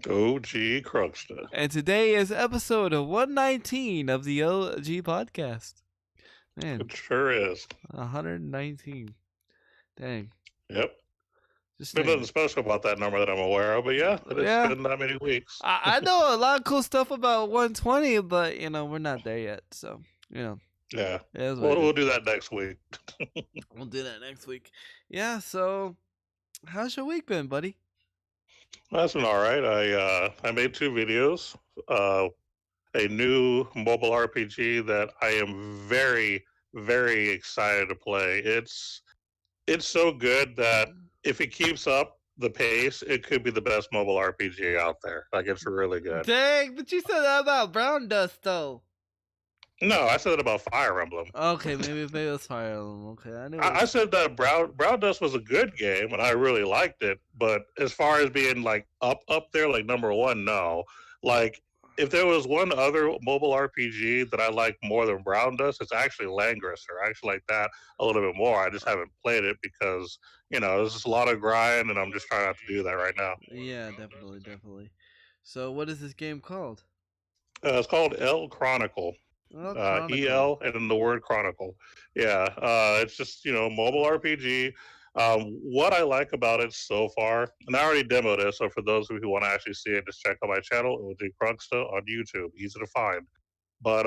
OG Krugsta. And today is episode 119 of the OG podcast. Man, It sure is. 119. Dang. Yep. Just There's saying. nothing special about that number that I'm aware of, but yeah, it's Yeah. been that many weeks. I know a lot of cool stuff about 120, but, we're not there yet. So, Yeah. it is what Well, it we'll is. do that next week. We'll do that next week. Yeah, so how's your week been, buddy? That's been all right. I made 2 videos. A new mobile RPG that I am very, very excited to play. It's so good that if it keeps up the pace, it could be the best mobile RPG out there. Like, it's really good. Dang, but you said that about Brown Dust, though. No, I said it about Fire Emblem. Okay, maybe it was Fire Emblem. Okay, I knew. I said that Brown Dust was a good game, and I really liked it. But as far as being like up there, like number one, no. Like, if there was one other mobile RPG that I like more than Brown Dust, it's actually Langrisser. I actually like that a little bit more. I just haven't played it because there's just a lot of grind, and I'm just trying not to do that right now. Yeah, definitely. So, what is this game called? It's called El Chronicle. EL and then the word Chronicle. Yeah, it's just mobile RPG. What I like about it so far, and I already demoed it, so for those of you who want to actually see it, just check out my channel. It will be Krugsta on YouTube, easy to find. But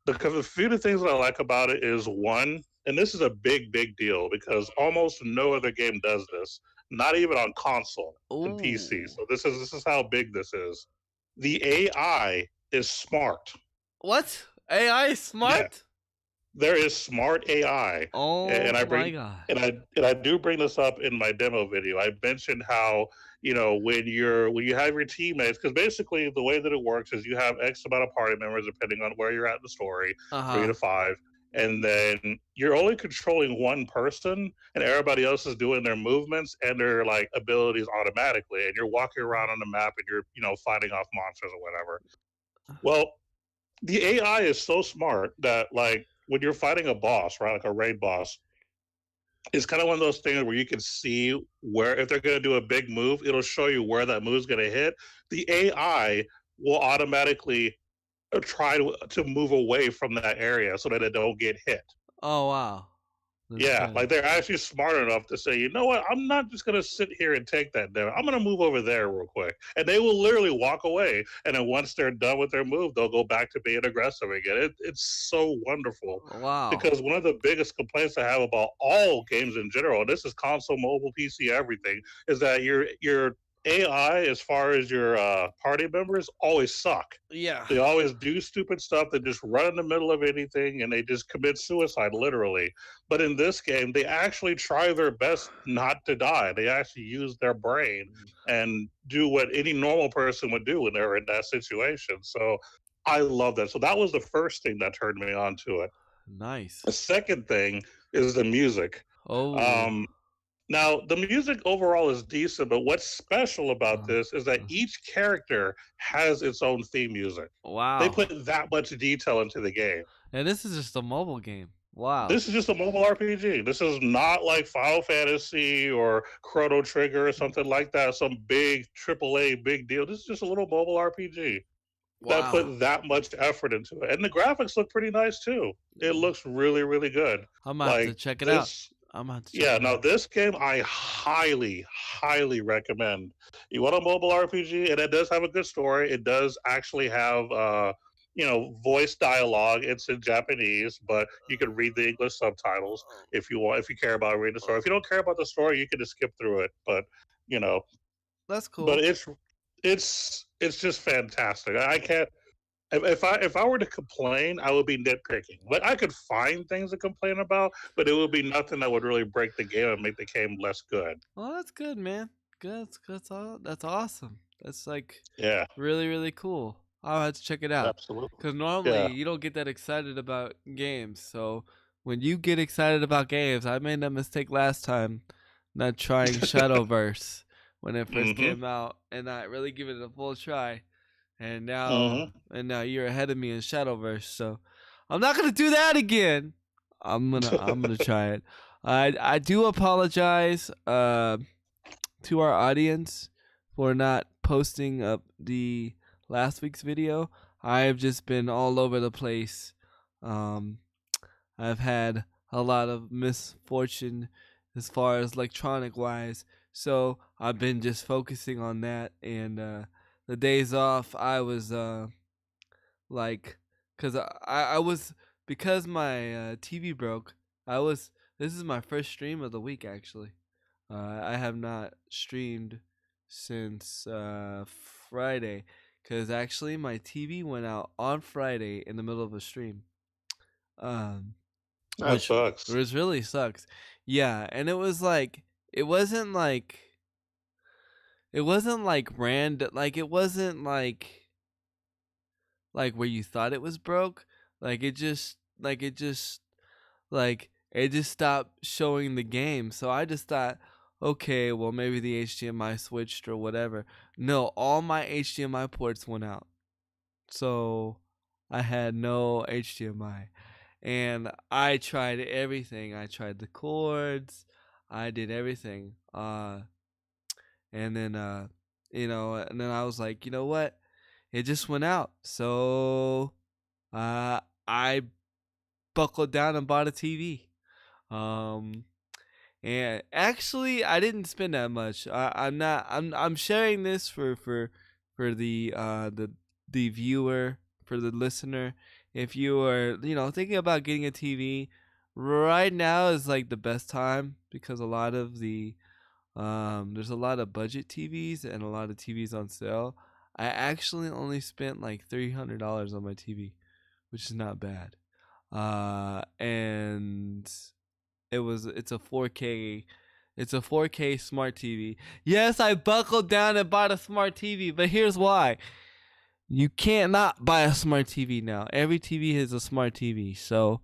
because a few of the things that I like about it is, one, and this is a big deal because almost no other game does this, not even on console and PC. So this is how big this is. The AI is smart. What? AI is smart? Yeah. There is smart AI. Oh, my God. And I do bring this up in my demo video. I mentioned how, when you have your teammates, because basically the way that it works is you have X amount of party members depending on where you're at in the story, 3 to 5. And then you're only controlling one person, and everybody else is doing their movements and their like abilities automatically. And you're walking around on the map and you're fighting off monsters or whatever. Well, the AI is so smart that, like, when you're fighting a boss, right, like a raid boss, it's kind of one of those things where you can see where, if they're going to do a big move, it'll show you where that move's going to hit. The AI will automatically try to move away from that area so that it don't get hit. Oh, wow. Yeah, like they're actually smart enough to say, you know what, I'm not just going to sit here and take that down. I'm going to move over there real quick. And they will literally walk away. And then once they're done with their move, they'll go back to being aggressive again. It's so wonderful. Wow. Because one of the biggest complaints I have about all games in general, this is console, mobile, PC, everything, is that your AI, as far as your party members, always suck. Yeah. They always do stupid stuff. They just run in the middle of anything and they just commit suicide, literally. But in this game, they actually try their best not to die. They actually use their brain and do what any normal person would do when they're in that situation. So I love that. So that was the first thing that turned me on to it. Nice. The second thing is the music. Oh. Now, the music overall is decent, but what's special about this is that each character has its own theme music. Wow. They put that much detail into the game. And this is just a mobile game. Wow. This is just a mobile RPG. This is not like Final Fantasy or Chrono Trigger or something like that, some big AAA big deal. This is just a little mobile RPG. Wow. That put that much effort into it. And the graphics look pretty nice, too. It looks really, really good. I'm going to have to check it out. Now this game I highly recommend. You want a mobile RPG, and it does have a good story. It does actually have voice dialogue. It's in Japanese, but you can read the English subtitles if you want, if you care about reading the story. If you don't care about the story, you can just skip through it. But that's cool. But it's just fantastic. I can't. If I were to complain, I would be nitpicking. But I could find things to complain about, but it would be nothing that would really break the game and make the game less good. Well, that's good, man. Good. That's awesome. That's like really, really cool. I'll have to check it out. Absolutely. Because normally you don't get that excited about games. So when you get excited about games, I made that mistake last time, not trying Shadowverse when it first came out and not really giving it a full try. And now you're ahead of me in Shadowverse, so I'm not gonna do that again. I'm gonna try it. I do apologize to our audience for not posting up the last week's video, I've just been all over the place. Um, I've had a lot of misfortune as far as electronic wise, so I've been just focusing on that. And the days off, I was like, cause I was because my TV broke. I was This is my first stream of the week actually. I have not streamed since Friday, cause actually my TV went out on Friday in the middle of a stream. Um, That which sucks. was really sucks. Yeah, and it was like it wasn't like it wasn't like random. Like it wasn't like where you thought it was broke. Like it just stopped showing the game. So I just thought, okay, well maybe the HDMI switched or whatever. No, all my HDMI ports went out. So I had no HDMI. And I tried everything. I tried the cords. I did everything. And then and then I was like, you know what? It just went out. So I buckled down and bought a TV. Um and actually I didn't spend that much. I'm sharing this for the viewer, for the listener. If you are, thinking about getting a TV, right now is like the best time because a lot of there's a lot of budget TVs and a lot of TVs on sale. I actually only spent like $300 on my TV, which is not bad. And it's a 4K. It's a 4K smart TV. Yes, I buckled down and bought a smart TV, but here's why. You can't not buy a smart TV now. Every TV is a smart TV. So,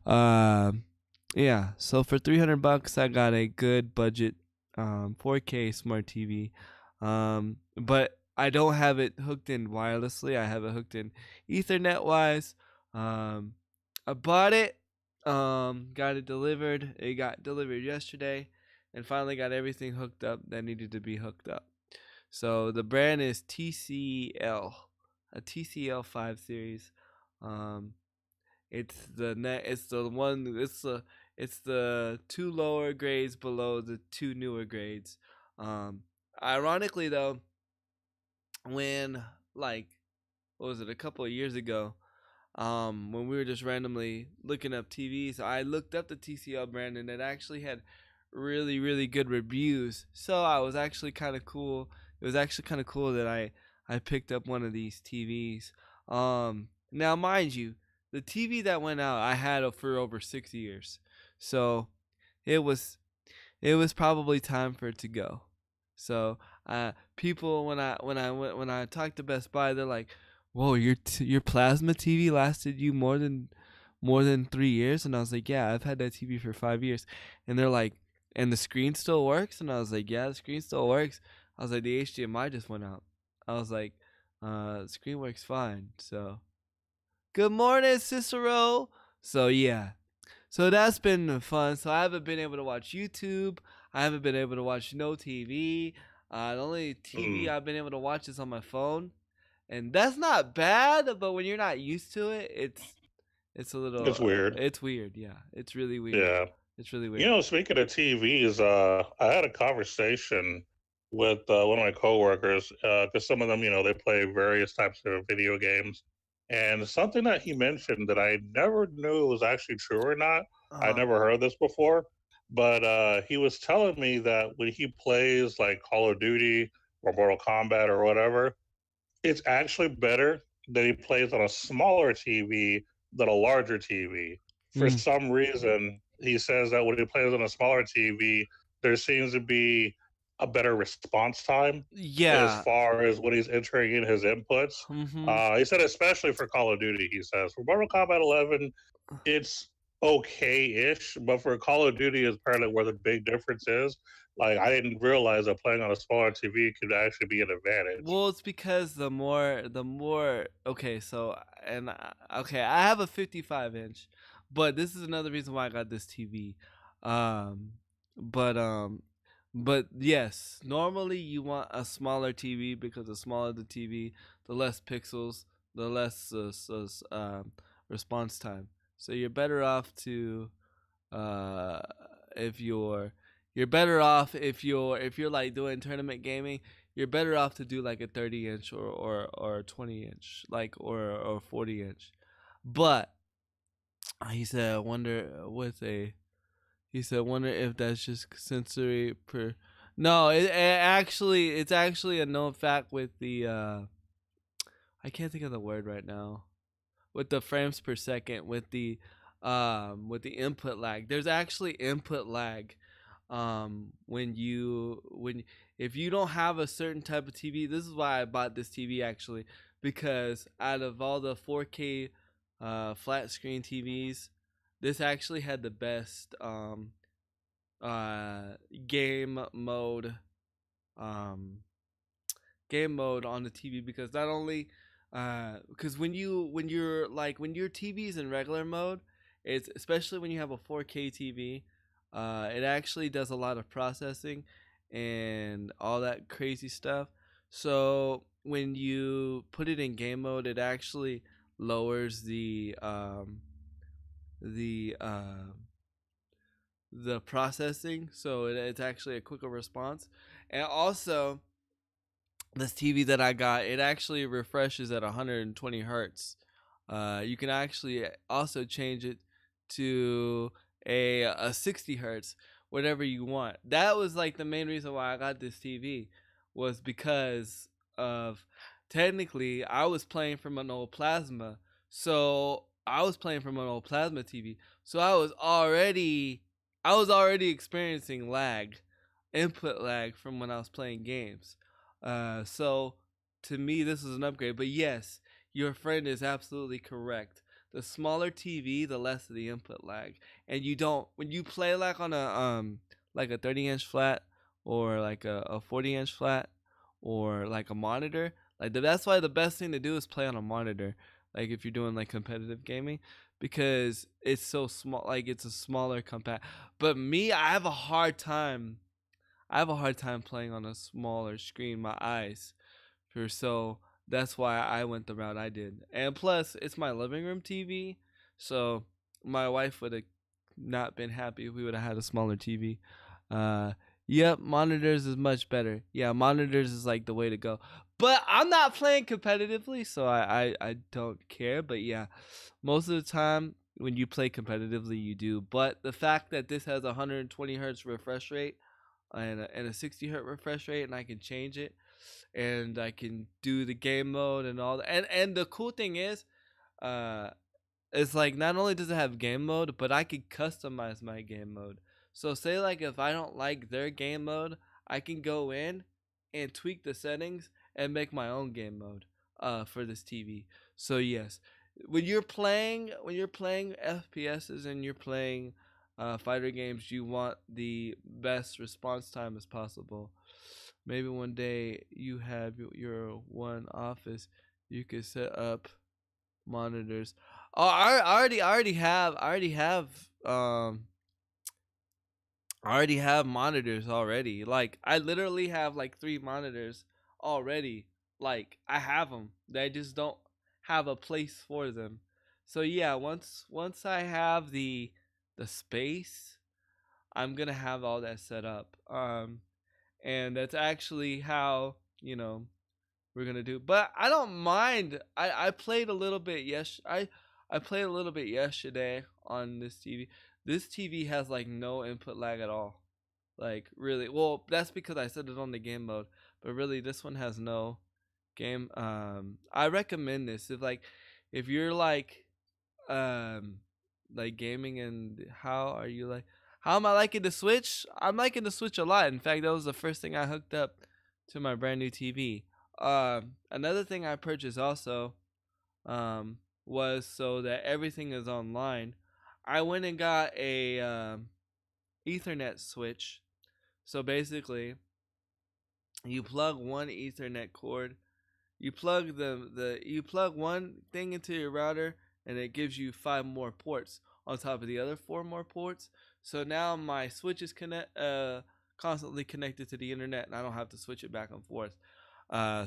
yeah. So for $300, I got a good budget 4K smart TV. But I don't have it hooked in wirelessly. I have it hooked in Ethernet wise. I bought it. Got it delivered. It got delivered yesterday, and finally got everything hooked up that needed to be hooked up. So the brand is TCL, a TCL 5 series. Um, it's the one. It's the two lower grades below the two newer grades. Ironically though, when what was it, a couple of years ago, when we were just randomly looking up TVs, I looked up the TCL brand and it actually had really, really good reviews. So I was actually kind of cool. It was actually kind of cool that I picked up one of these TVs. Now mind you, the TV that went out I had it for over 6 years. So it was probably time for it to go. So people when I talked to Best Buy, they're like, "Whoa, your plasma TV lasted you more than 3 years?" And I was like, "Yeah, I've had that TV for 5 years." And they're like, "And the screen still works?" And I was like, "Yeah, the screen still works." I was like, "The HDMI just went out." I was like, "The screen works fine." So, good morning, Cicero. So yeah, so that's been fun. So I haven't been able to watch YouTube. I haven't been able to watch no TV. The only TV I've been able to watch is on my phone, and that's not bad. But when you're not used to it, it's a little It's weird. it's weird. Yeah, it's really weird. Yeah. It's really You weird. know, speaking of TVs, I had a conversation with one of my coworkers because some of them, they play various types of video games, and something that he mentioned that I never knew was actually true or not. I Uh, never heard this before, but he was telling me that when he plays like Call of Duty or Mortal Kombat or whatever, it's actually better that he plays on a smaller TV than a larger TV. For mm, some reason, he says that when he plays on a smaller TV, there seems to be a better response time as yeah. far as when he's entering in his inputs. Mm-hmm. He said, especially for Call of Duty, he says, for Mortal Kombat 11, it's okay-ish, but for Call of Duty is apparently where the big difference is. Like, I didn't realize that playing on a smaller TV could actually be an advantage. Well, it's because the more okay, so and okay, I have a 55-inch, but this is another reason why I got this TV. Um but But yes, normally you want a smaller TV because the smaller the TV, the less pixels, the less response time. So you're better off to uh, if you're better off if you're like doing tournament gaming, you're better off to do like a 30 inch or 20 inch like or 40 inch. But he said, I wonder with a he said, wonder if that's just sensory per. No, it's actually a known fact with the I can't think of the word right now. With the frames per second, with the input lag. There's actually input lag when if you don't have a certain type of TV. This is why I bought this TV actually, because out of all the 4K flat screen TVs, this actually had the best uh, game mode um, game mode on the TV, because not only because when your TV's in regular mode, it's especially when you have a 4K TV, it actually does a lot of processing and all that crazy stuff. So when you put it in game mode, it actually lowers the the processing, so it's actually a quicker response. And also, this TV that I got, it actually refreshes at 120 hertz. You can actually also change it to a 60 hertz, whatever you want. That was like the main reason why I got this TV, was because of technically I was playing from an old plasma, so I was playing from an old plasma TV, so I was already experiencing lag, input lag from when I was playing games. So to me, this is an upgrade. But yes, your friend is absolutely correct. The smaller TV, the less of the input lag, and you don't when you play like a 30-inch flat or like a 40-inch flat or like a monitor. Like that's why the best thing to do is play on a monitor. Like if you're doing like competitive gaming, because it's so small. Like it's a smaller compact. But me, I have a hard time playing on a smaller screen. My eyes, for so that's why I went the route I did. And plus, it's my living room TV, so my wife would have not been happy if we would have had a smaller TV. Uh, yep, monitors is much better. Yeah, monitors is like the way to go. But I'm not playing competitively, so I don't care. But yeah, most of the time when you play competitively, you do. But the fact that this has a 120 hertz refresh rate and a 60 hertz refresh rate, and I can change it, and I can do the game mode and all that. And the cool thing is, uh, it's like not only does it have game mode, but I can customize my game mode. So say like if I don't like their game mode, I can go in and tweak the settings and make my own game mode for this TV. So yes, when you're playing FPSs and you're playing fighter games, you want the best response time as possible. Maybe one day you have your one office, you could set up monitors. Oh, I already have monitors already. Like I literally have like 3 monitors already. Like I have them. They just don't have a place for them. So yeah, once I have the space, I'm gonna have all that set up. And that's actually how we're gonna do. But I don't mind. I played a little bit. I played a little bit yesterday on this TV. This TV has like no input lag at all. Like really, well, that's because I set it on the game mode. But really, this one has no game. I recommend this if you're um like gaming. And how am I liking the Switch? I'm liking the Switch a lot. In fact, that was the first thing I hooked up to my brand new TV. Another thing I purchased also was so that everything is online. I went and got a Ethernet switch. So basically, you plug one Ethernet cord. You plug you plug one thing into your router, and it gives you 5 more ports on top of the other 4 more ports. So now my switch is constantly connected to the internet, and I don't have to switch it back and forth.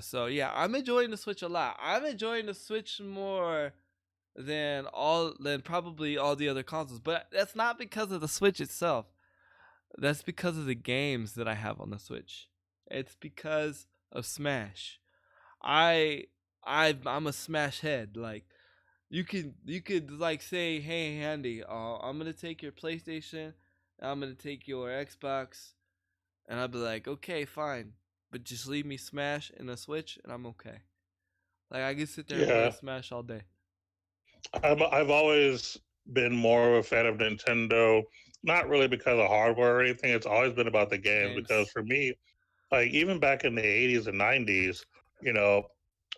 So yeah, I'm enjoying the Switch a lot. I'm enjoying the Switch more than probably all the other consoles, but that's not because of the Switch itself. That's because of the games that I have on the Switch. It's because of Smash. I I'm a Smash head. Like you could like say, hey Handy, I'm gonna take your PlayStation, I'm gonna take your Xbox, and I'll be like, okay, fine, but just leave me Smash and a Switch, and I'm okay. Like I can sit there and play Yeah, Smash all day. I've always been more of a fan of Nintendo, not really because of hardware or anything. It's always been about the games because Games. for me, like even back in the 80s and 90s, you know,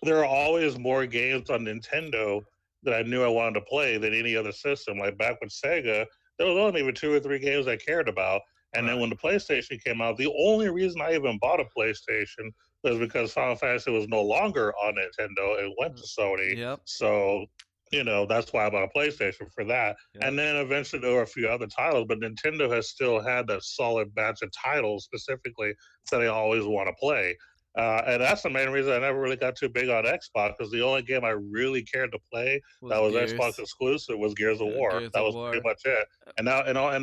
there are always more games on Nintendo that I knew I wanted to play than any other system. Like back with Sega, there was only maybe 2 or 3 games I cared about. And then Right. when the PlayStation came out, the only reason I even bought a PlayStation was because Final Fantasy was no longer on Nintendo. It went to Sony. Yep. So, that's why I bought a PlayStation for that. Yep. And then eventually there were a few other titles, but Nintendo has still had that solid batch of titles specifically that I always want to play. And that's the main reason I never really got too big on Xbox because the only game I really cared to play that Was was Xbox Gears. exclusive was Gears of War. Gears That of was pretty War. much it. And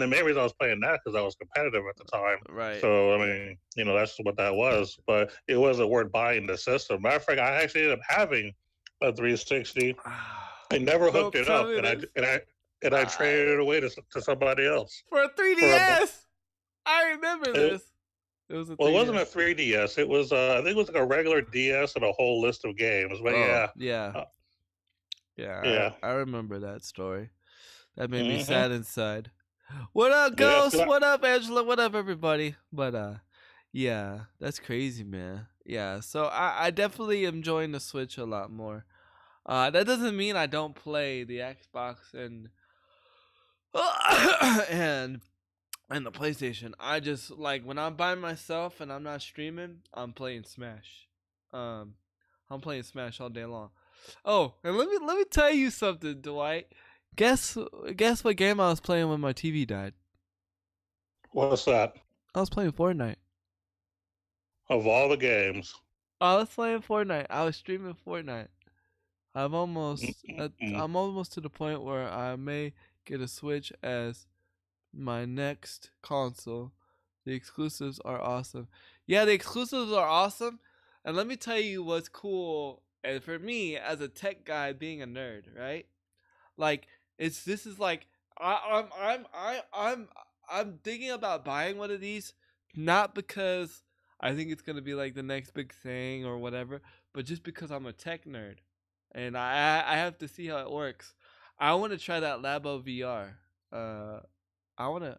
the main reason I was playing that because I was competitive at the time. Right. So I mean, that's what that was. But it wasn't worth buying the system. Matter of fact, I actually ended up having a 360. I never hooked Don't it tell up, me and I this. and I and I traded it away to somebody else For a for a. 3DS. I remember It, this. It was a well, it wasn't 3DS. a 3DS. It was I think it was like a regular DS and a whole list of games. But Oh yeah, yeah, uh, yeah. yeah. I remember that story. That made me Hmm. sad inside. What up, Yeah, Ghost? What up, Angela? What up, everybody? But yeah, that's crazy, man. Yeah, so I definitely am enjoying the Switch a lot more. That doesn't mean I don't play the Xbox and and and the PlayStation. I just like when I'm by myself and I'm not streaming, I'm playing Smash. Um, I'm playing Smash all day long. Oh, and let me tell you something, Dwight. Guess guess what game I was playing when my TV died? what's that? I was playing Fortnite. Of all the games, I was playing Fortnite. I was streaming Fortnite. mm-mm. I'm almost to the point where I may get a Switch as my next console. The exclusives are awesome. Yeah, the exclusives are awesome. And let me tell you what's cool. And for me, as a tech guy, being a nerd, right? Like, this is like I'm thinking about buying one of these, not because I think it's gonna be like the next big thing or whatever, but just because I'm a tech nerd, and I have to see how it works. I want to try that Labo VR. Uh, I wanna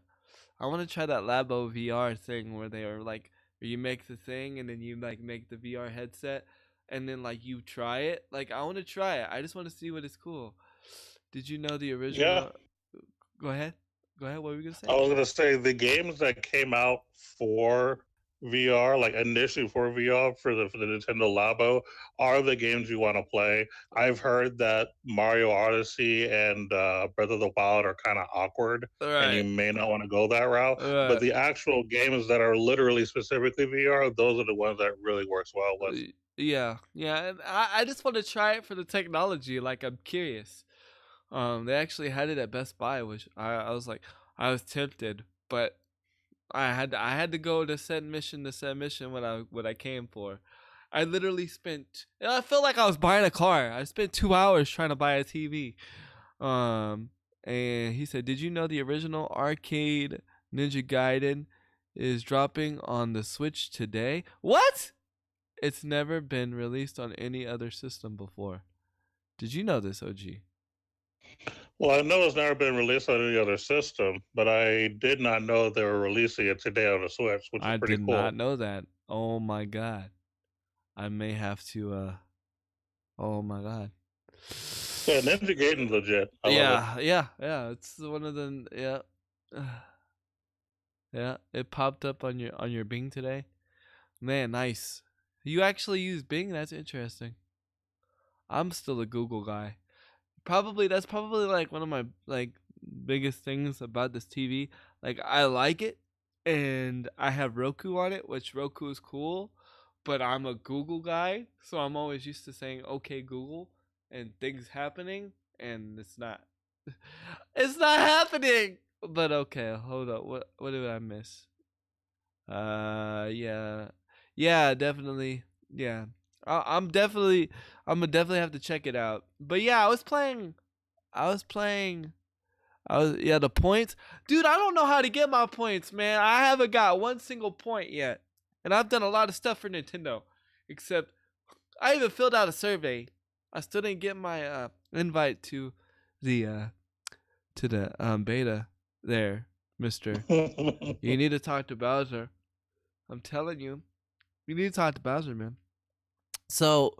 I wanna try that Labo VR thing where they are like where you make the thing and then you like make the VR headset and then like you try it. Like I wanna try it. I just wanna see what is cool. Did you know the Yeah. original? Go ahead. Go ahead. What were you gonna I say? was gonna say the games that came out for VR, like initially for VR for the Nintendo Labo, are the games you want to play. I've heard that Mario Odyssey and Breath of the Wild are kind of awkward, All and you right. may not want to go that route. All But right. the actual games that are literally specifically VR, those are the ones that really works well with. Yeah. Yeah. And I just want to try it for the technology. Like I'm curious. They actually had it at Best Buy, which I was like, I was tempted, but I had to go to said mission what I came for. I literally spent. I felt like I was buying a car. I spent 2 hours trying to buy a TV. Um, and he said, "Did you know the original arcade Ninja Gaiden is dropping on the Switch today? What? It's never been released on any other system before. Did you know this, OG? Well, I know it's never been released on any other system, but I did not know they were releasing it today on the Switch, which is I pretty did not cool. know that. Oh my god. I may have to oh my god. Yeah, Ninja Gaiden's legit. I love it. Yeah. It's one of the yeah. Yeah, it popped up on your Bing today. Man, nice. You actually use Bing? That's interesting. I'm still a Google guy. Probably that's probably like one of my like biggest things about this TV. Like I like it, and I have Roku on it, which Roku is cool, but I'm a Google guy, so I'm always used to saying "Okay Google" and things happening, and it's not. It's not happening. But okay, hold up. What did I miss? Yeah, yeah, definitely, yeah. I'm gonna definitely have to check it out. But yeah, I was playing. Yeah, the points. Dude, I don't know how to get my points, man. I haven't got one single point yet. And I've done a lot of stuff for Nintendo. Except I even filled out a survey. I still didn't get my invite the beta there, mister. You need to talk to Bowser. I'm telling you. You need to talk to Bowser, man. So,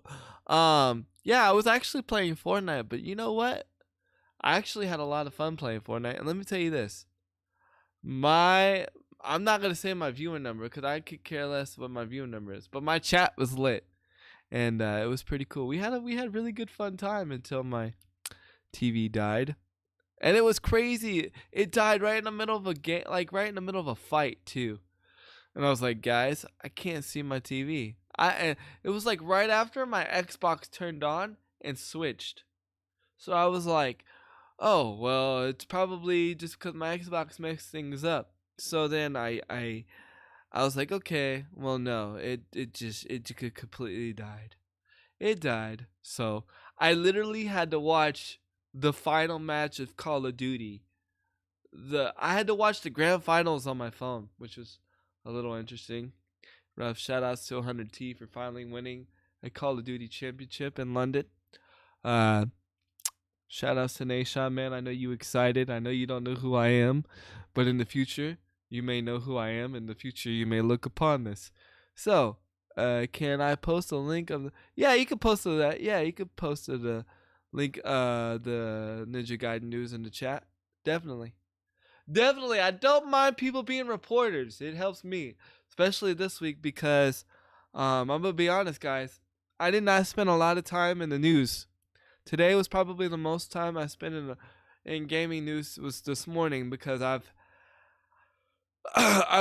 yeah, I was actually playing Fortnite, but you know what? I actually had a lot of fun playing Fortnite, and let me tell you this: I'm not gonna say my viewer number because I could care less what my viewer number is, but my chat was lit, and it was pretty cool. We had really good fun time until my TV died, and it was crazy. It died right in the middle of a game, like right in the middle of a fight too. And I was like, guys, I can't see my TV. It was like right after my Xbox turned on and switched. So I was like, oh, well, it's probably just because my Xbox messed things up. So then I was like, okay, well, no, it just completely died. It died. So I literally had to watch the final match of Call of Duty. I had to watch the grand finals on my phone, which was a little interesting. Rough shout outs to 100T for finally winning a Call of Duty championship in London. Shout outs to Nation, man. I know you excited. I know you don't know who I am, but in the future, you may know who I am. In the future, you may look upon this. So, can I post a link of the? Yeah, you can post that. Yeah, you can post the link, the Ninja Gaiden news in the chat. Definitely. I don't mind people being reporters. It helps me, especially this week because, I'm gonna be honest, guys. I did not spend a lot of time in the news. Today was probably the most time I spent in gaming news was this morning because I've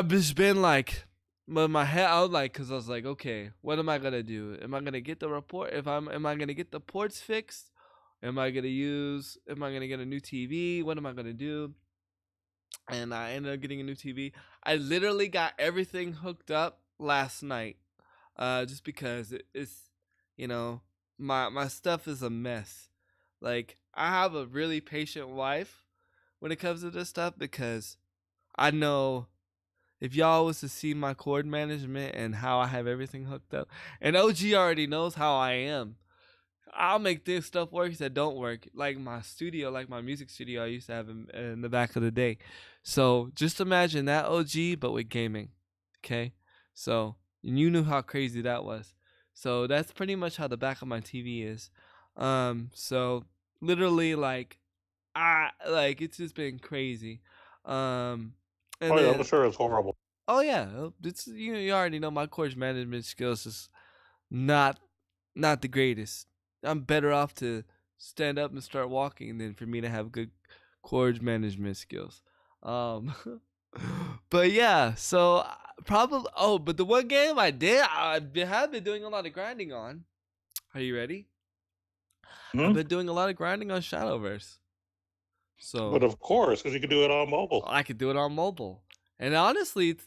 just been like, with my head out, like, because I was like, okay, what am I gonna do? Am I gonna get the report? Am I gonna get the ports fixed? Am I gonna get a new TV? What am I gonna do? And I ended up getting a new TV. I literally got everything hooked up last night, just because it's, you know, my stuff is a mess. Like, I have a really patient wife when it comes to this stuff because I know if y'all was to see my cord management and how I have everything hooked up, and OG already knows how I am. I'll make this stuff work that don't work. Like my studio, like my music studio I used to have in the back of the day. So just imagine that OG, but with gaming. Okay? So you knew how crazy that was. So that's pretty much how the back of my TV is. So literally it's just been crazy. And oh yeah, I'm sure it's horrible. Oh yeah, it's you already know my cord management skills is not the greatest. I'm better off to stand up and start walking than for me to have good cord management skills. But yeah, so probably. Oh, but the one game I have been doing a lot of grinding on. Are you ready? I've been doing a lot of grinding on Shadowverse. So, but of course, because you can do it on mobile. I could do it on mobile, and honestly,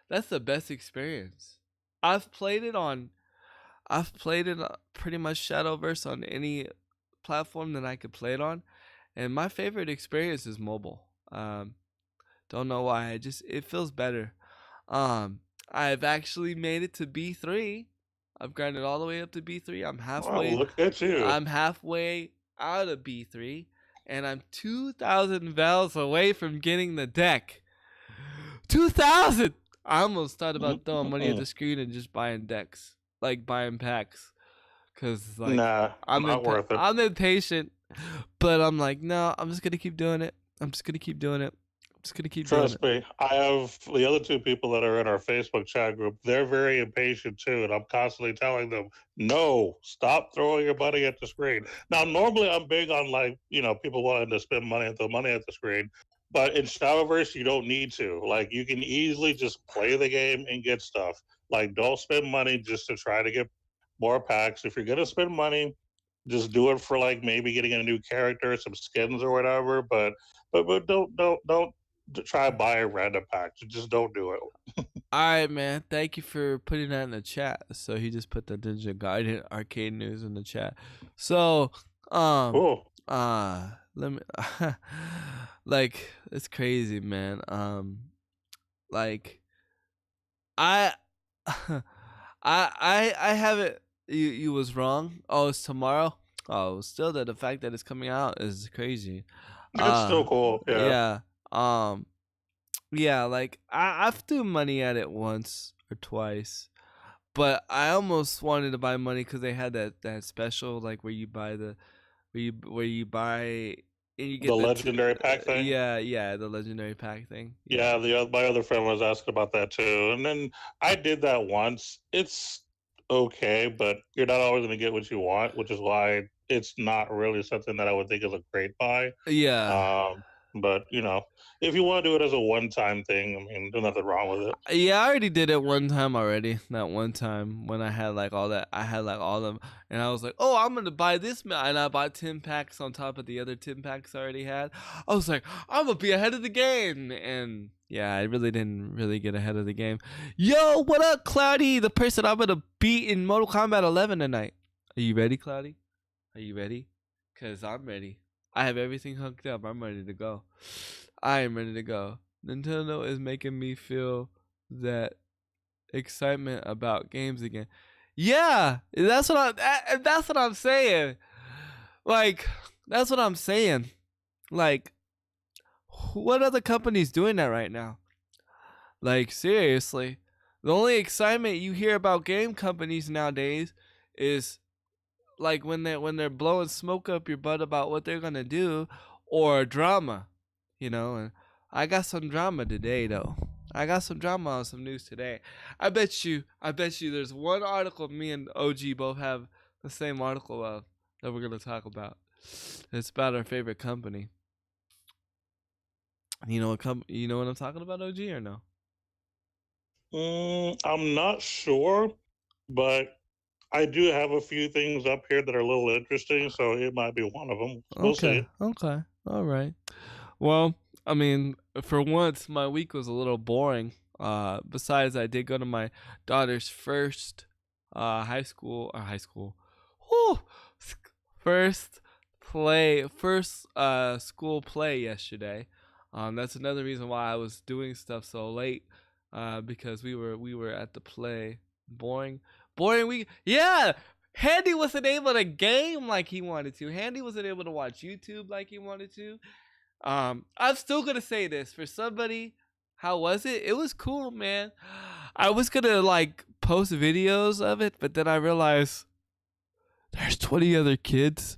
that's the best experience. I've played it pretty much Shadowverse on any platform that I could play it on, and my favorite experience is mobile. Don't know why, it feels better. I've actually made it to B3. I've grinded all the way up to B3. I'm halfway. Wow, look at you. I'm halfway out of B3, and I'm 2,000 bells away from getting the deck. 2,000. I almost thought about throwing money at the screen and just buying decks. Like buying packs, cause like nah, not worth it. I'm impatient, but I'm like, no, I'm just gonna keep doing it. Trust me, I have the other two people that are in our Facebook chat group. They're very impatient too, and I'm constantly telling them, no, stop throwing your money at the screen. Now, normally I'm big on people wanting to spend money and throw money at the screen. But in Shadowverse, you don't need to. Like, you can easily just play the game and get stuff. Like, don't spend money just to try to get more packs. If you're gonna spend money, just do it for like maybe getting a new character, some skins or whatever. But don't try to buy a random pack. Just don't do it. All right, man. Thank you for putting that in the chat. So he just put the Ninja Gaiden arcade news in the chat. So, Cool. let me like it's crazy, man. Like I I haven't you was wrong. Oh, it's tomorrow. Oh, still the fact that it's coming out is crazy. It's still cool. Yeah. Yeah. Um yeah, like I've threw money at it once or twice, but I almost wanted to buy money because they had that special like where you buy the where you buy and you The get legendary pack thing. yeah the legendary pack thing. Yeah, my other friend was asking about that too, and then I did that once. It's okay, but you're not always going to get what you want, which is why it's not really something that I would think is a great buy. Yeah. But if you want to do it as a one-time thing, I mean, there's nothing wrong with it. Yeah, I already did it one time already. That one time when I had like all that, I had like all of them, and I was like, "Oh, I'm gonna buy this," and I bought 10 packs on top of the other 10 packs I already had. I was like, "I'm gonna be ahead of the game," and yeah, I really didn't really get ahead of the game. Yo, what up, Cloudy? The person I'm gonna beat in Mortal Kombat 11 tonight. Are you ready, Cloudy? Are you ready? Cause I'm ready. I have everything hooked up. I'm ready to go. I am ready to go. Nintendo is making me feel that excitement about games again. Yeah, that's what I'm saying. Like, that's what I'm saying. Like, what other company's doing that right now? Like, seriously, the only excitement you hear about game companies nowadays is like when they're blowing smoke up your butt about what they're gonna do, or drama, And I got some drama today, though. I got some drama on some news today. I bet you there's one article me and OG both have the same article of that we're gonna talk about. It's about our favorite company. You know what I'm talking about, OG, or no? I'm not sure, but I do have a few things up here that are a little interesting, so it might be one of them. We'll see. Okay. All right. Well, I mean, for once, my week was a little boring. Besides, I did go to my daughter's first high school, whew, first school play yesterday. That's another reason why I was doing stuff so late. Because we were at the play. Boring week. Yeah. Handy wasn't able to game like he wanted to. Handy wasn't able to watch YouTube like he wanted to. I'm still gonna say this for somebody. How was it? It was cool, man. I was gonna like post videos of it, but then I realized there's 20 other kids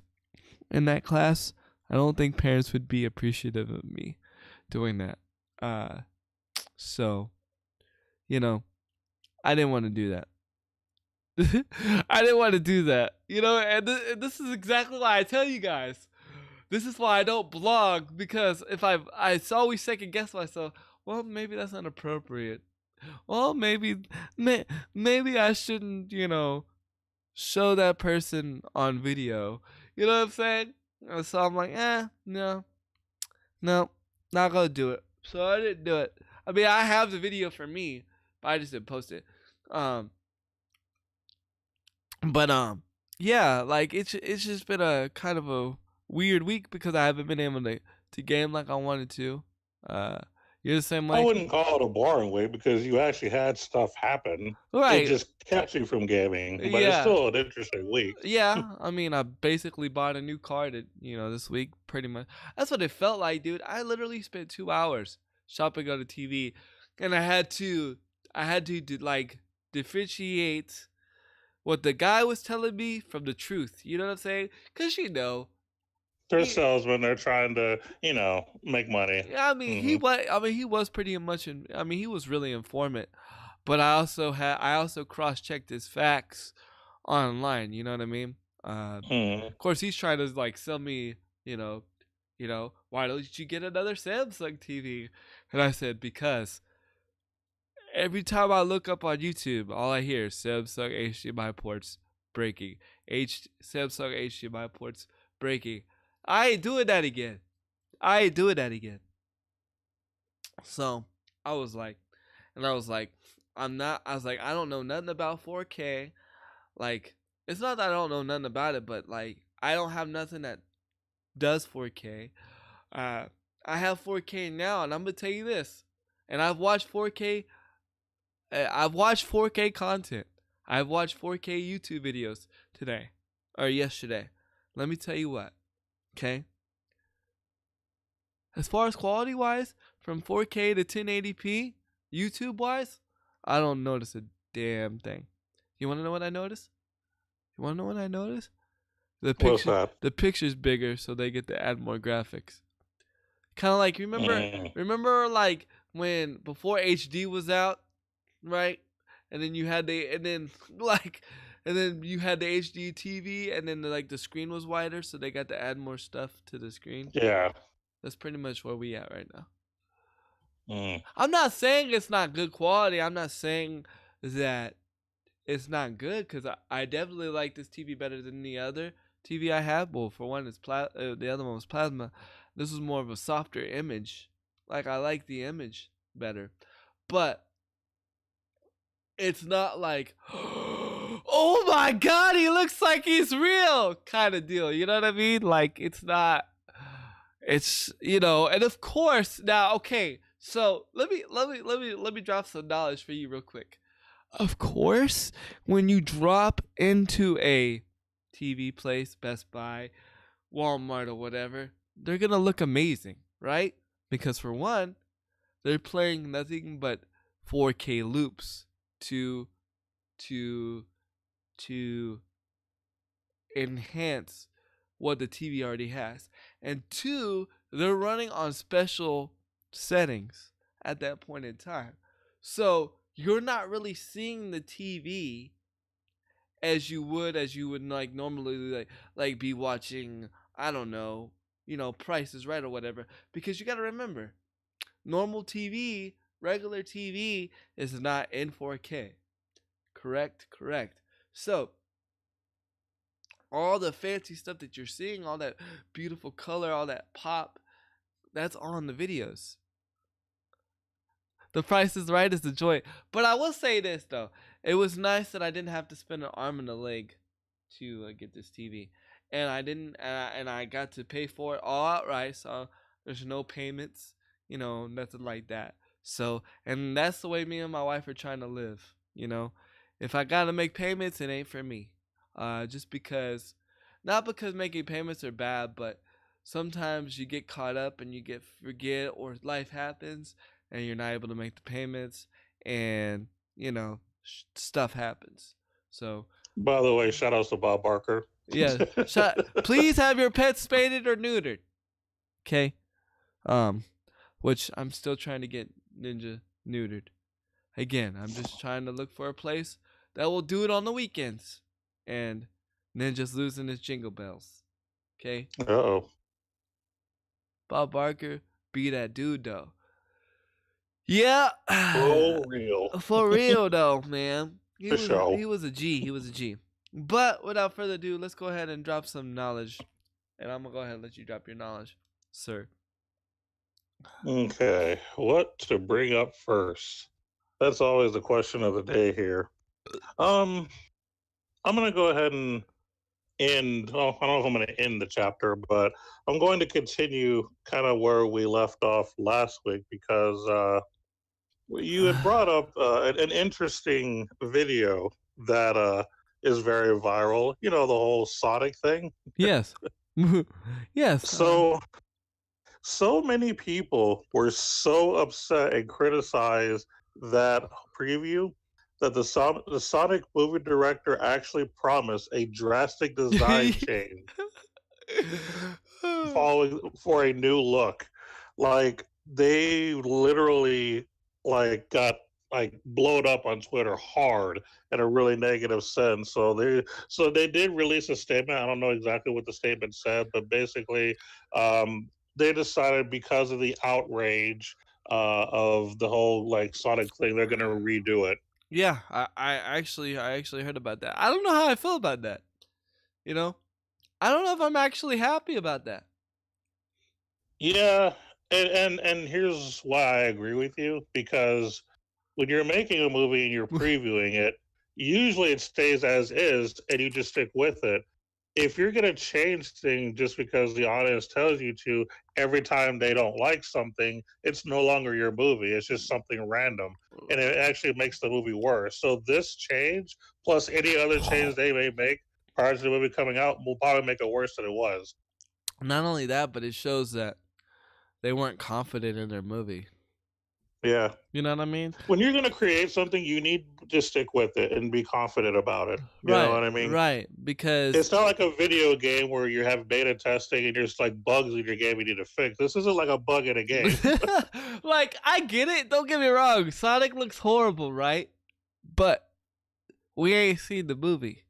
in that class. I don't think parents would be appreciative of me doing that. So, I didn't want to do that. I didn't want to do that, and this is exactly why I tell you guys. This is why I don't blog, because if I always second guess myself. Well, maybe that's not appropriate. Well, maybe I shouldn't, show that person on video. You know what I'm saying? So I'm like, no, not gonna do it. So I didn't do it. I mean, I have the video for me, but I just didn't post it. But yeah, like it's just been a kind of a weird week because I haven't been able to game like I wanted to. You're the same way. I wouldn't call it a boring week because you actually had stuff happen. Right. It just kept you from gaming, but it's still an interesting week. Yeah, I mean, I basically bought a new car this week, pretty much. That's what it felt like, dude. I literally spent 2 hours shopping on a TV, and I had to like differentiate what the guy was telling me from the truth. You know what I'm saying? Because they're salesmen. They're trying to, make money. Yeah, I mean, he was pretty much. He was really informant, but I also cross-checked his facts online. You know what I mean? Of course, he's trying to like sell me, Why don't you get another Samsung TV? And I said, because every time I look up on YouTube, all I hear is Samsung HDMI ports breaking. Samsung HDMI ports breaking. I ain't doing that again. So I was like, I don't know nothing about 4K. Like, it's not that I don't know nothing about it, but like, I don't have nothing that does 4K. I have 4K now, and I'm gonna tell you this. And I've watched 4K. I've watched 4K content. I've watched 4K YouTube videos today or yesterday. Let me tell you what. Okay. As far as quality wise, from 4K to 1080p, YouTube wise, I don't notice a damn thing. You want to know what I notice? The picture's bigger, so they get to add more graphics. Kind of like remember like when before HD was out, right? And then you had the HD TV, and then the screen was wider, so they got to add more stuff to the screen. Yeah, that's pretty much where we at right now. Mm. I'm not saying it's not good quality. I'm not saying that it's not good, because I definitely like this TV better than the other TV I have. Well, for one, it's the other one was plasma. This was more of a softer image. Like, I like the image better, but it's not like, oh my god, he looks like he's real kind of deal. You know what I mean? Like, it's not. It's and of course now. Okay, so let me drop some knowledge for you real quick. Of course, when you drop into a TV place, Best Buy, Walmart, or whatever, they're gonna look amazing, right? Because for one, they're playing nothing but 4K loops to enhance what the TV already has. And two, they're running on special settings at that point in time. So you're not really seeing the TV as you would like normally like be watching, I don't know, Price is Right or whatever. Because you got to remember, normal TV, regular TV is not in 4K. Correct. So all the fancy stuff that you're seeing, all that beautiful color, all that pop, that's on the videos. The Price is Right is the joy. But I will say this, though. It was nice that I didn't have to spend an arm and a leg to get this TV. And I didn't, and I got to pay for it all outright. So there's no payments, nothing like that. So, and that's the way me and my wife are trying to live. If I got to make payments, it ain't for me. Just because, not because making payments are bad, but sometimes you get caught up and you forget, or life happens and you're not able to make the payments, and stuff happens. So, by the way, shout out to Bob Barker. Yeah, please have your pets spaded or neutered. Okay, which I'm still trying to get Ninja neutered. Again, I'm just trying to look for a place that will do it on the weekends. And Ninja's losing his jingle bells. Okay? Uh-oh. Bob Barker, be that dude, though. Yeah. For real, though, man. He was a G. But without further ado, let's go ahead and drop some knowledge. And I'm going to go ahead and let you drop your knowledge, sir. Okay. What to bring up first? That's always the question of the day here. I'm going to go ahead and end. Oh, I don't know if I'm going to end the chapter, but I'm going to continue kind of where we left off last week, because you had brought up an interesting video that is very viral. The whole Sonic thing. Yes. Yes. So many people were so upset and criticized that preview that the Sonic movie director actually promised a drastic design change following for a new look. Like, they literally got blowed up on Twitter hard in a really negative sense. So they did release a statement. I don't know exactly what the statement said, but basically they decided because of the outrage of the whole like Sonic thing, they're gonna redo it. Yeah, I actually heard about that. I don't know how I feel about that. You know, I don't know if I'm actually happy about that. Yeah, and here's why I agree with you, because when you're making a movie and you're previewing it, usually it stays as is and you just stick with it. If you're going to change things just because the audience tells you to every time they don't like something, it's no longer your movie. It's just something random. And it actually makes the movie worse. So this change, plus any other change they may make prior to the movie coming out, will probably make it worse than it was. Not only that, but it shows that they weren't confident in their movie. Yeah. You know what I mean? When you're going to create something, you need to stick with it and be confident about it. You Right. know what I mean? Right. Because it's not like a video game where you have beta testing and there's like bugs in your game you need to fix. This isn't like a bug in a game. like, I get it. Don't get me wrong. Sonic looks horrible, right? But we ain't seen the movie.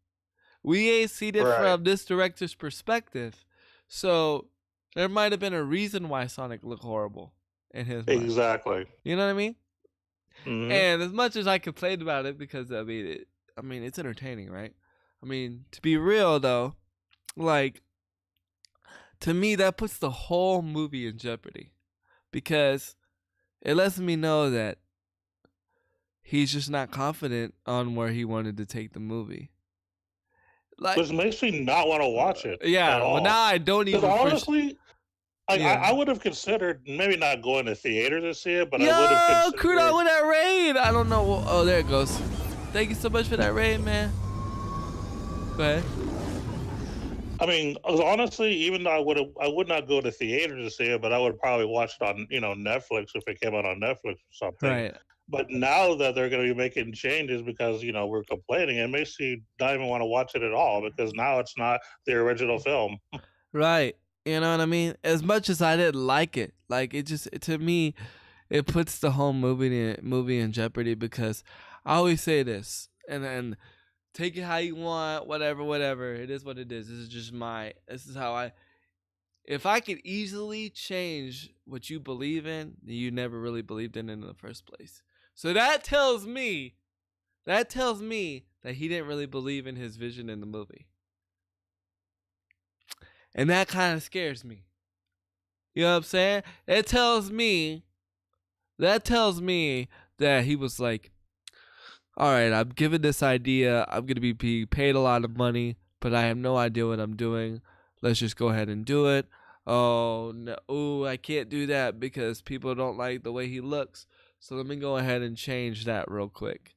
We ain't seen it from this director's perspective. So there might have been a reason why Sonic looked horrible in his mind. Exactly. You know what I mean? Mm-hmm. And as much as I complained about it, because I mean, it's entertaining, right? I mean, to be real though, like, to me that puts the whole movie in jeopardy, because it lets me know that he's just not confident on where he wanted to take the movie. Like, which makes me not want to watch it. Yeah, well, now I don't even. Honestly, I would have considered maybe not going to theater to see it, but I would have considered. Kudo with that raid. I don't know. Oh, there it goes. Thank you so much for that raid, man. Go ahead. I mean, honestly, even though I would not go to theater to see it, but I would probably watch it on Netflix if it came out on Netflix or something. Right. But now that they're going to be making changes because we're complaining, it makes you not even want to watch it at all, because now it's not the original film. Right. You know what I mean? As much as I didn't like it, like, it just, to me, it puts the whole movie in jeopardy, because I always say this, and take it how you want, whatever. It is what it is. This is how if I could easily change what you believe in, you never really believed in the first place. So that tells me that he didn't really believe in his vision in the movie. And that kind of scares me. You know what I'm saying? That tells me that he was like, all right, I'm given this idea. I'm going to be paid a lot of money, but I have no idea what I'm doing. Let's just go ahead and do it. Oh, no. Ooh, I can't do that because people don't like the way he looks. So let me go ahead and change that real quick.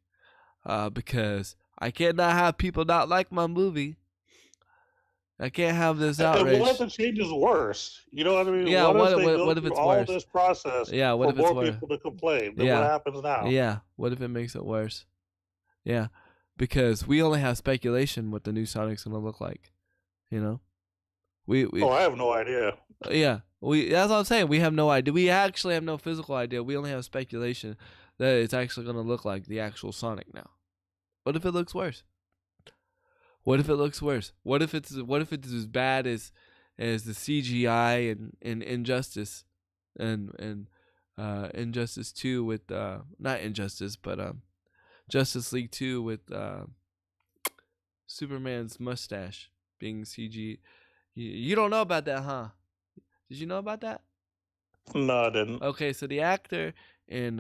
Because I cannot have people not like my movie. I can't have this outrage. And what if the change is worse? You know what I mean? Yeah, what if it's all worse? This process yeah, what for if it's more worse? people to complain? Then what happens now? Yeah, what if it makes it worse? Yeah, because we only have speculation what the new Sonic's gonna look like. You know, I have no idea. Yeah, that's what I'm saying. We have no idea. We actually have no physical idea. We only have speculation that it's actually gonna look like the actual Sonic now. What if it looks worse? What if it looks worse? What if it's as bad as the CGI and Injustice and Injustice 2 with not Injustice but Justice League 2 with Superman's mustache being CG? You don't know about that, huh? Did you know about that? No, I didn't. Okay, so the actor in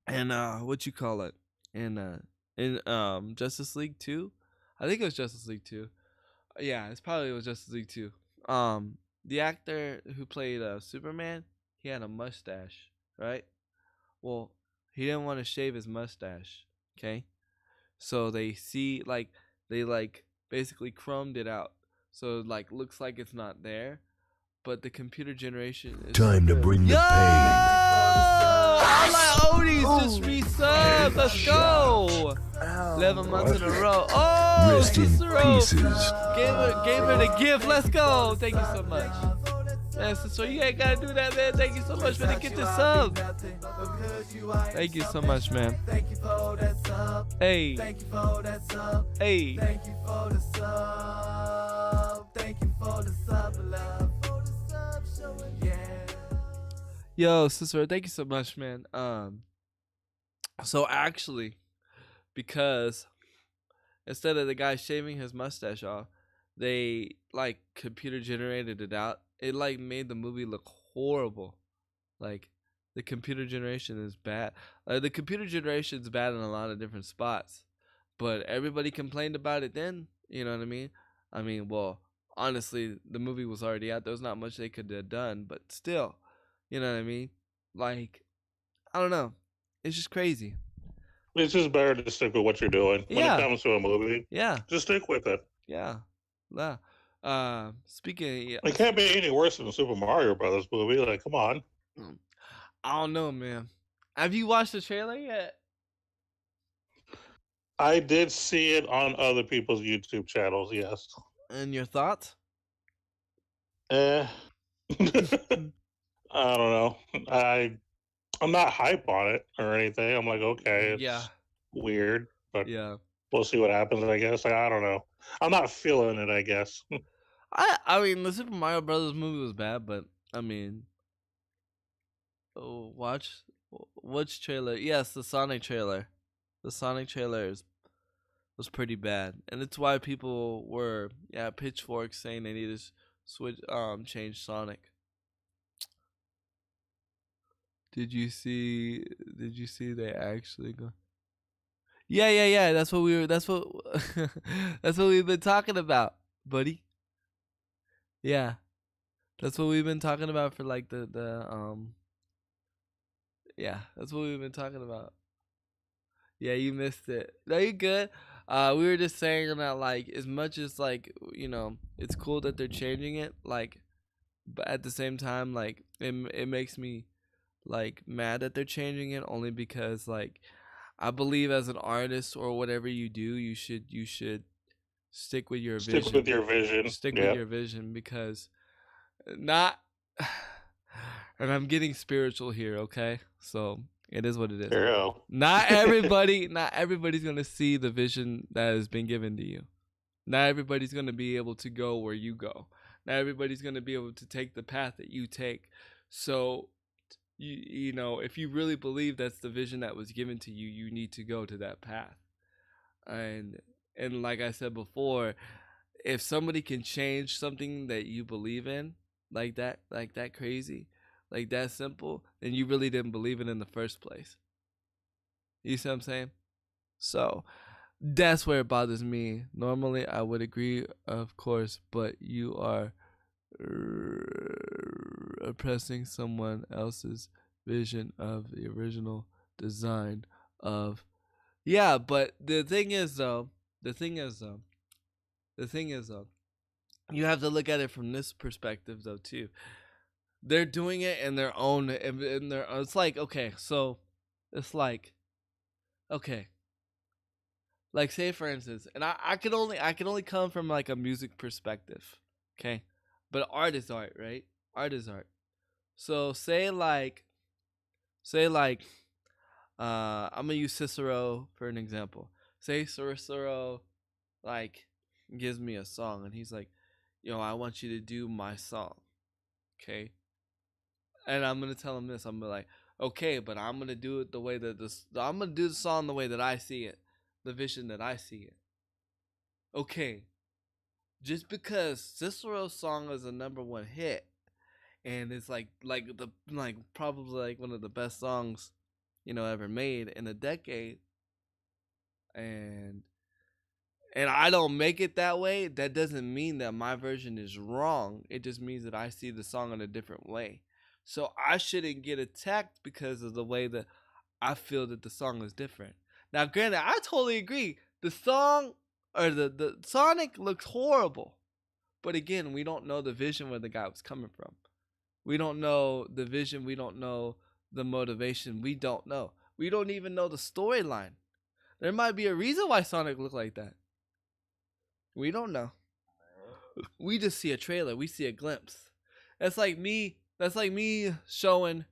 what you call it in Justice League 2, I think it was Justice League 2. Yeah, it was Justice League 2. The actor who played Superman, he had a mustache, right? Well, he didn't want to shave his mustache, okay? So they basically chromed it out, so it looks like it's not there, but the computer generation is time to bring the pain. All my Odies just resubbed. Let's go. 11 months in a row. Oh, rest in pieces. Gave her the gift. Let's go. Thank you so much. Man, sister, you ain't gotta do that, man. Thank you so much for the gift sub. Thank you so much, man. Hey. Hey. Thank you for the sub. Thank you for the sub, love. Yo, Cicero, thank you so much, man. So actually, because instead of the guy shaving his mustache off, they like computer generated it out. It like made the movie look horrible. Like the computer generation is bad. The computer generation is bad in a lot of different spots, but everybody complained about it then. You know what I mean? I mean, well, honestly, the movie was already out. There was not much they could have done, but still, you know what I mean? Like, I don't know. It's just crazy. It's just better to stick with what you're doing when it Yeah, comes to a movie. yeah, Just stick with it. yeah, yeah. Speaking It can't be any worse than the Super Mario Brothers movie. Like, come on. I don't know, man. Have you watched the trailer yet? I did see it on other people's YouTube channels. Yes. And your thoughts? Eh. I don't know. I'm not hype on it or anything. I'm like, okay, it's Yeah, weird, but yeah. we'll see what happens. I guess. I don't know. I'm not feeling it. I guess. I mean, the Super Mario Brothers movie was bad, but I mean, which trailer? Yes, the Sonic trailer. The Sonic trailer was pretty bad, and it's why people were pitchforks saying they need to switch change Sonic. Did you see? Did you see they actually go? Yeah. That's what we were. That's what. That's what we've been talking about, buddy. Yeah, that's what we've been talking about for like the. Yeah, that's what we've been talking about. Yeah, you missed it. No, you good. We were just saying that like as much as like it's cool that they're changing it, like, but at the same time like it makes me like mad that they're changing it only because like I believe as an artist or whatever you do, you should stick with your Stick vision. with your vision. Stick Yeah. with your vision because not and I'm getting spiritual here, okay? So it is what it is. There you go. Not everybody's gonna see the vision that has been given to you. Not everybody's gonna be able to go where you go. Not everybody's gonna be able to take the path that you take. So you know, if you really believe that's the vision that was given to you, you need to go to that path. And like I said before, if somebody can change something that you believe in like that crazy, like that simple, then you really didn't believe it in the first place. You see what I'm saying? So that's where it bothers me. Normally I would agree, of course, but you are oppressing someone else's vision of the original design of. Yeah, but the thing is though, you have to look at it from this perspective though too. They're doing it in their own in their it's like okay, so it's like okay. Like say for instance, and I can only come from like a music perspective. Okay? But art is art, right? Art is art. So say like I'm gonna use Cicero for an example. Say Cicero like gives me a song and he's like, I want you to do my song. Okay? And I'm gonna tell him this. I'm gonna be like, okay, but I'm gonna do it the way that I'm gonna do the song the way that I see it, the vision that I see it. Okay, just because Cicero's song is a #1 hit, and it's like probably like one of the best songs, ever made in a decade, and I don't make it that way, that doesn't mean that my version is wrong. It just means that I see the song in a different way. So I shouldn't get attacked because of the way that I feel that the song is different. Now, granted, I totally agree. The song or the Sonic looks horrible. But again, we don't know the vision where the guy was coming from. We don't know the vision. We don't know the motivation. We don't know. We don't even know the storyline. There might be a reason why Sonic looked like that. We don't know. We just see a trailer. We see a glimpse. That's like me showing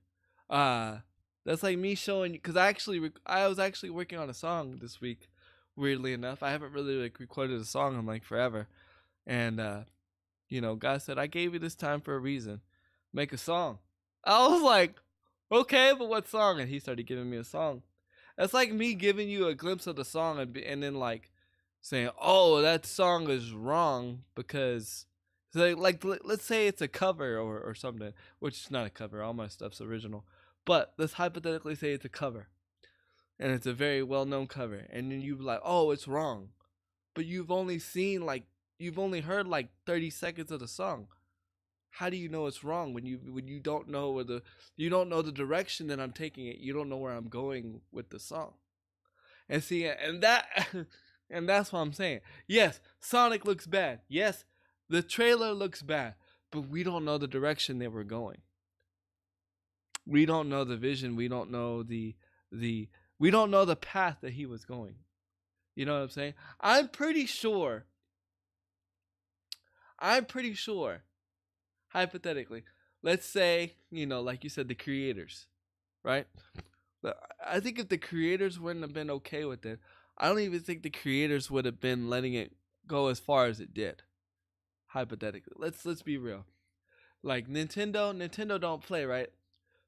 because I was actually working on a song this week, weirdly enough. I haven't really like recorded a song in like forever. And God said, I gave you this time for a reason. Make a song. I was like, Okay, but what song? And he started giving me a song. That's like me giving you a glimpse of the song and then like saying, "Oh, that song is wrong because." So let's say it's a cover or something, which is not a cover. All my stuff's original, but let's hypothetically say it's a cover, and it's a very well known cover, and then you be like, "Oh, it's wrong," but you've only heard like 30 seconds of the song. How do you know it's wrong when you don't know you don't know the direction that I'm taking it? You don't know where I'm going with the song. And see, and that and that's what I'm saying. Yes, Sonic looks bad. Yes, the trailer looks bad, but we don't know the direction they were going. We don't know the vision. We don't know we don't know the path that he was going. You know what I'm saying? I'm pretty sure, hypothetically, let's say, like you said, the creators, right? I think if the creators wouldn't have been okay with it, I don't even think the creators would have been letting it go as far as it did. Hypothetically, let's be real. Like Nintendo don't play, right?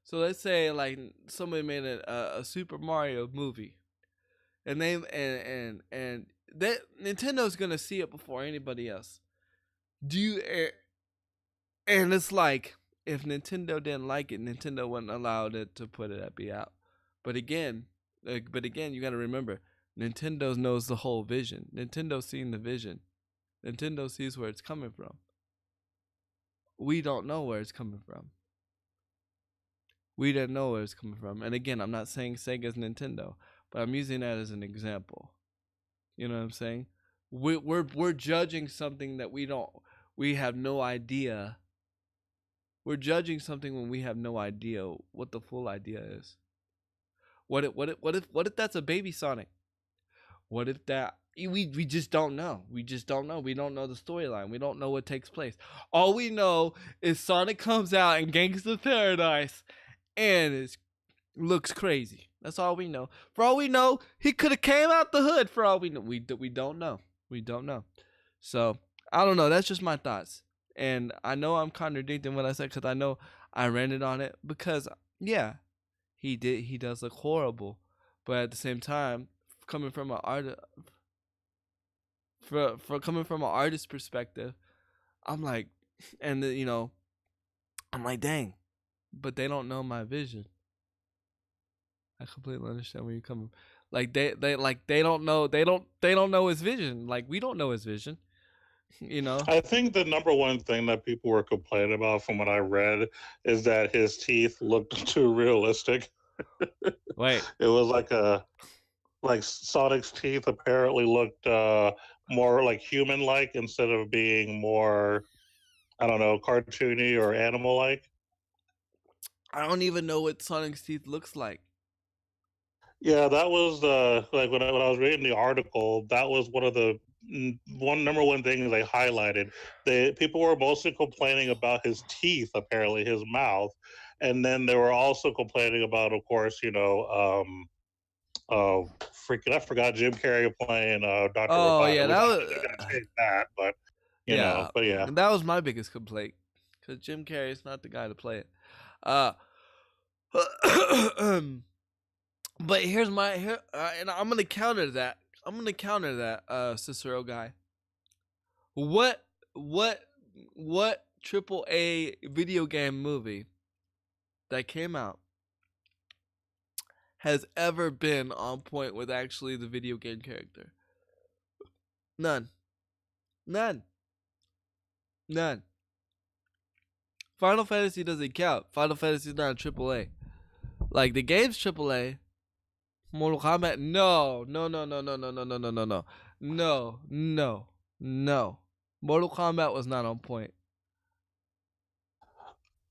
So let's say like somebody made a Super Mario movie, and that Nintendo's gonna see it before anybody else. And it's like if Nintendo didn't like it, Nintendo wouldn't allow it to put it be out. But again, you got to remember, Nintendo knows the whole vision. Nintendo's seen the vision. Nintendo sees where it's coming from. We don't know where it's coming from. We didn't know where it's coming from. And again, I'm not saying Sega's Nintendo, but I'm using that as an example. You know what I'm saying? We're judging something that we have no idea. We're judging something when we have no idea what the full idea is. What if that's a baby Sonic? What if that we just don't know. We just don't know. We don't know the storyline. We don't know what takes place. All we know is Sonic comes out in Gangsta Paradise and it looks crazy. That's all we know. For all we know, he could have came out the hood. For all we know, we don't know. We don't know. So I don't know. That's just my thoughts. And I know I'm contradicting what I said because I know I ranted on it because, yeah, he does look horrible. But at the same time, coming from an artist perspective, I'm like, and I'm like, dang, but they don't know my vision. I completely understand where you're coming from. Like they don't know his vision. Like we don't know his vision. I think the number one thing that people were complaining about from what I read is that his teeth looked too realistic. Wait. It was like Sonic's teeth apparently looked more like human-like instead of being more, I don't know, cartoony or animal-like. I don't even know what Sonic's teeth looks like. Yeah, that was like when I was reading the article, that was one of the number one thing they highlighted. People were mostly complaining about his teeth, apparently his mouth, and then they were also complaining about, of course, freaking I forgot Jim Carrey playing Dr. Oh Robotnik. yeah, that was gonna change that, but yeah, that was my biggest complaint because Jim Carrey is not the guy to play it. But here's and I'm gonna counter that. Cicero guy. What AAA video game movie that came out has ever been on point with actually the video game character? None. Final Fantasy doesn't count. Final Fantasy is not a AAA. Like the game's AAA. Mortal Kombat, no. Mortal Kombat was not on point.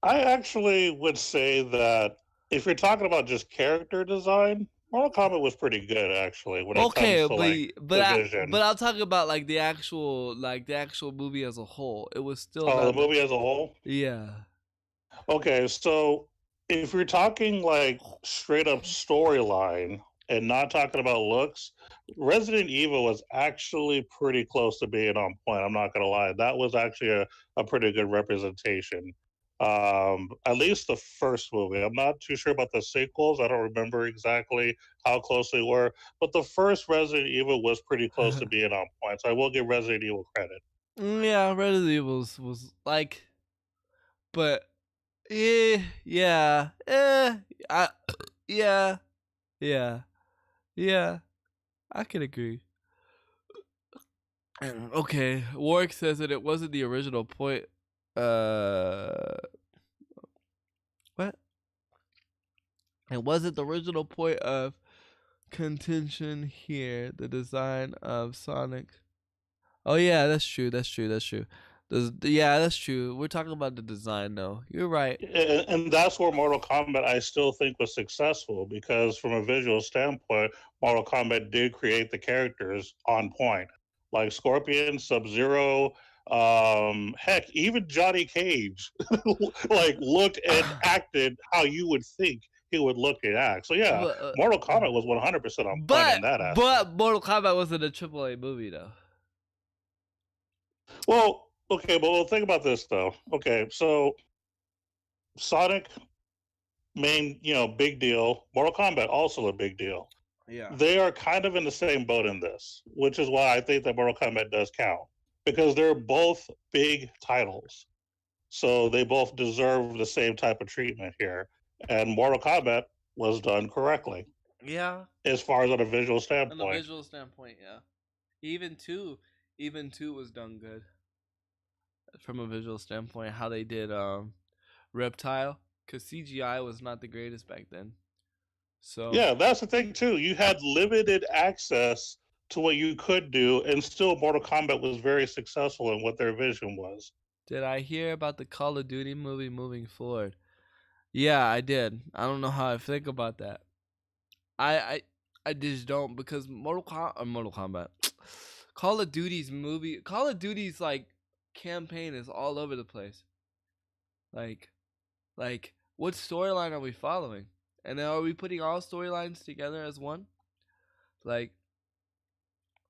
I actually would say that if you're talking about just character design, Mortal Kombat was pretty good actually. When it comes to but I'm talking about like the actual movie as a whole. It was still the movie as a whole. Yeah. Okay, so if you're talking like straight up storyline and not talking about looks, Resident Evil was actually pretty close to being on point. I'm not gonna lie, that was actually a pretty good representation At least the first movie. I'm not too sure about the sequels. I don't remember exactly how close they were, but the first Resident Evil was pretty close to being on point. So I will give Resident Evil credit. Yeah, Resident Evil was like, but yeah, I, yeah, yeah, yeah. I can agree. Okay, Warwick says that it wasn't the original point. What? It wasn't the original point of contention here. The design of Sonic. Oh yeah, that's true. That's true. That's true. Yeah, that's true. We're talking about the design, though. You're right. And that's where Mortal Kombat I still think was successful because from a visual standpoint, Mortal Kombat did create the characters on point, like Scorpion, Sub Zero, heck, even Johnny Cage, like looked and acted how you would think he would look and act. So yeah, Mortal Kombat was 100% on point in that aspect. But Mortal Kombat wasn't a AAA movie, though. Well, okay, but we'll think about this though. Okay, so Sonic, main, big deal. Mortal Kombat, also a big deal. Yeah. They are kind of in the same boat in this, which is why I think that Mortal Kombat does count because they're both big titles. So they both deserve the same type of treatment here. And Mortal Kombat was done correctly. Yeah. As far as on a visual standpoint. On a visual standpoint, yeah. Even 2 was done good. From a visual standpoint, how they did Reptile, because CGI was not the greatest back then. So yeah, that's the thing too. You had limited access to what you could do, and still Mortal Kombat was very successful in what their vision was. Did I hear about the Call of Duty movie moving forward? Yeah, I did. I don't know how I think about that. I just don't, because Mortal Kombat, Call of Duty's like campaign is all over the place. Like what storyline are we following? And then are we putting all storylines together as one? Like,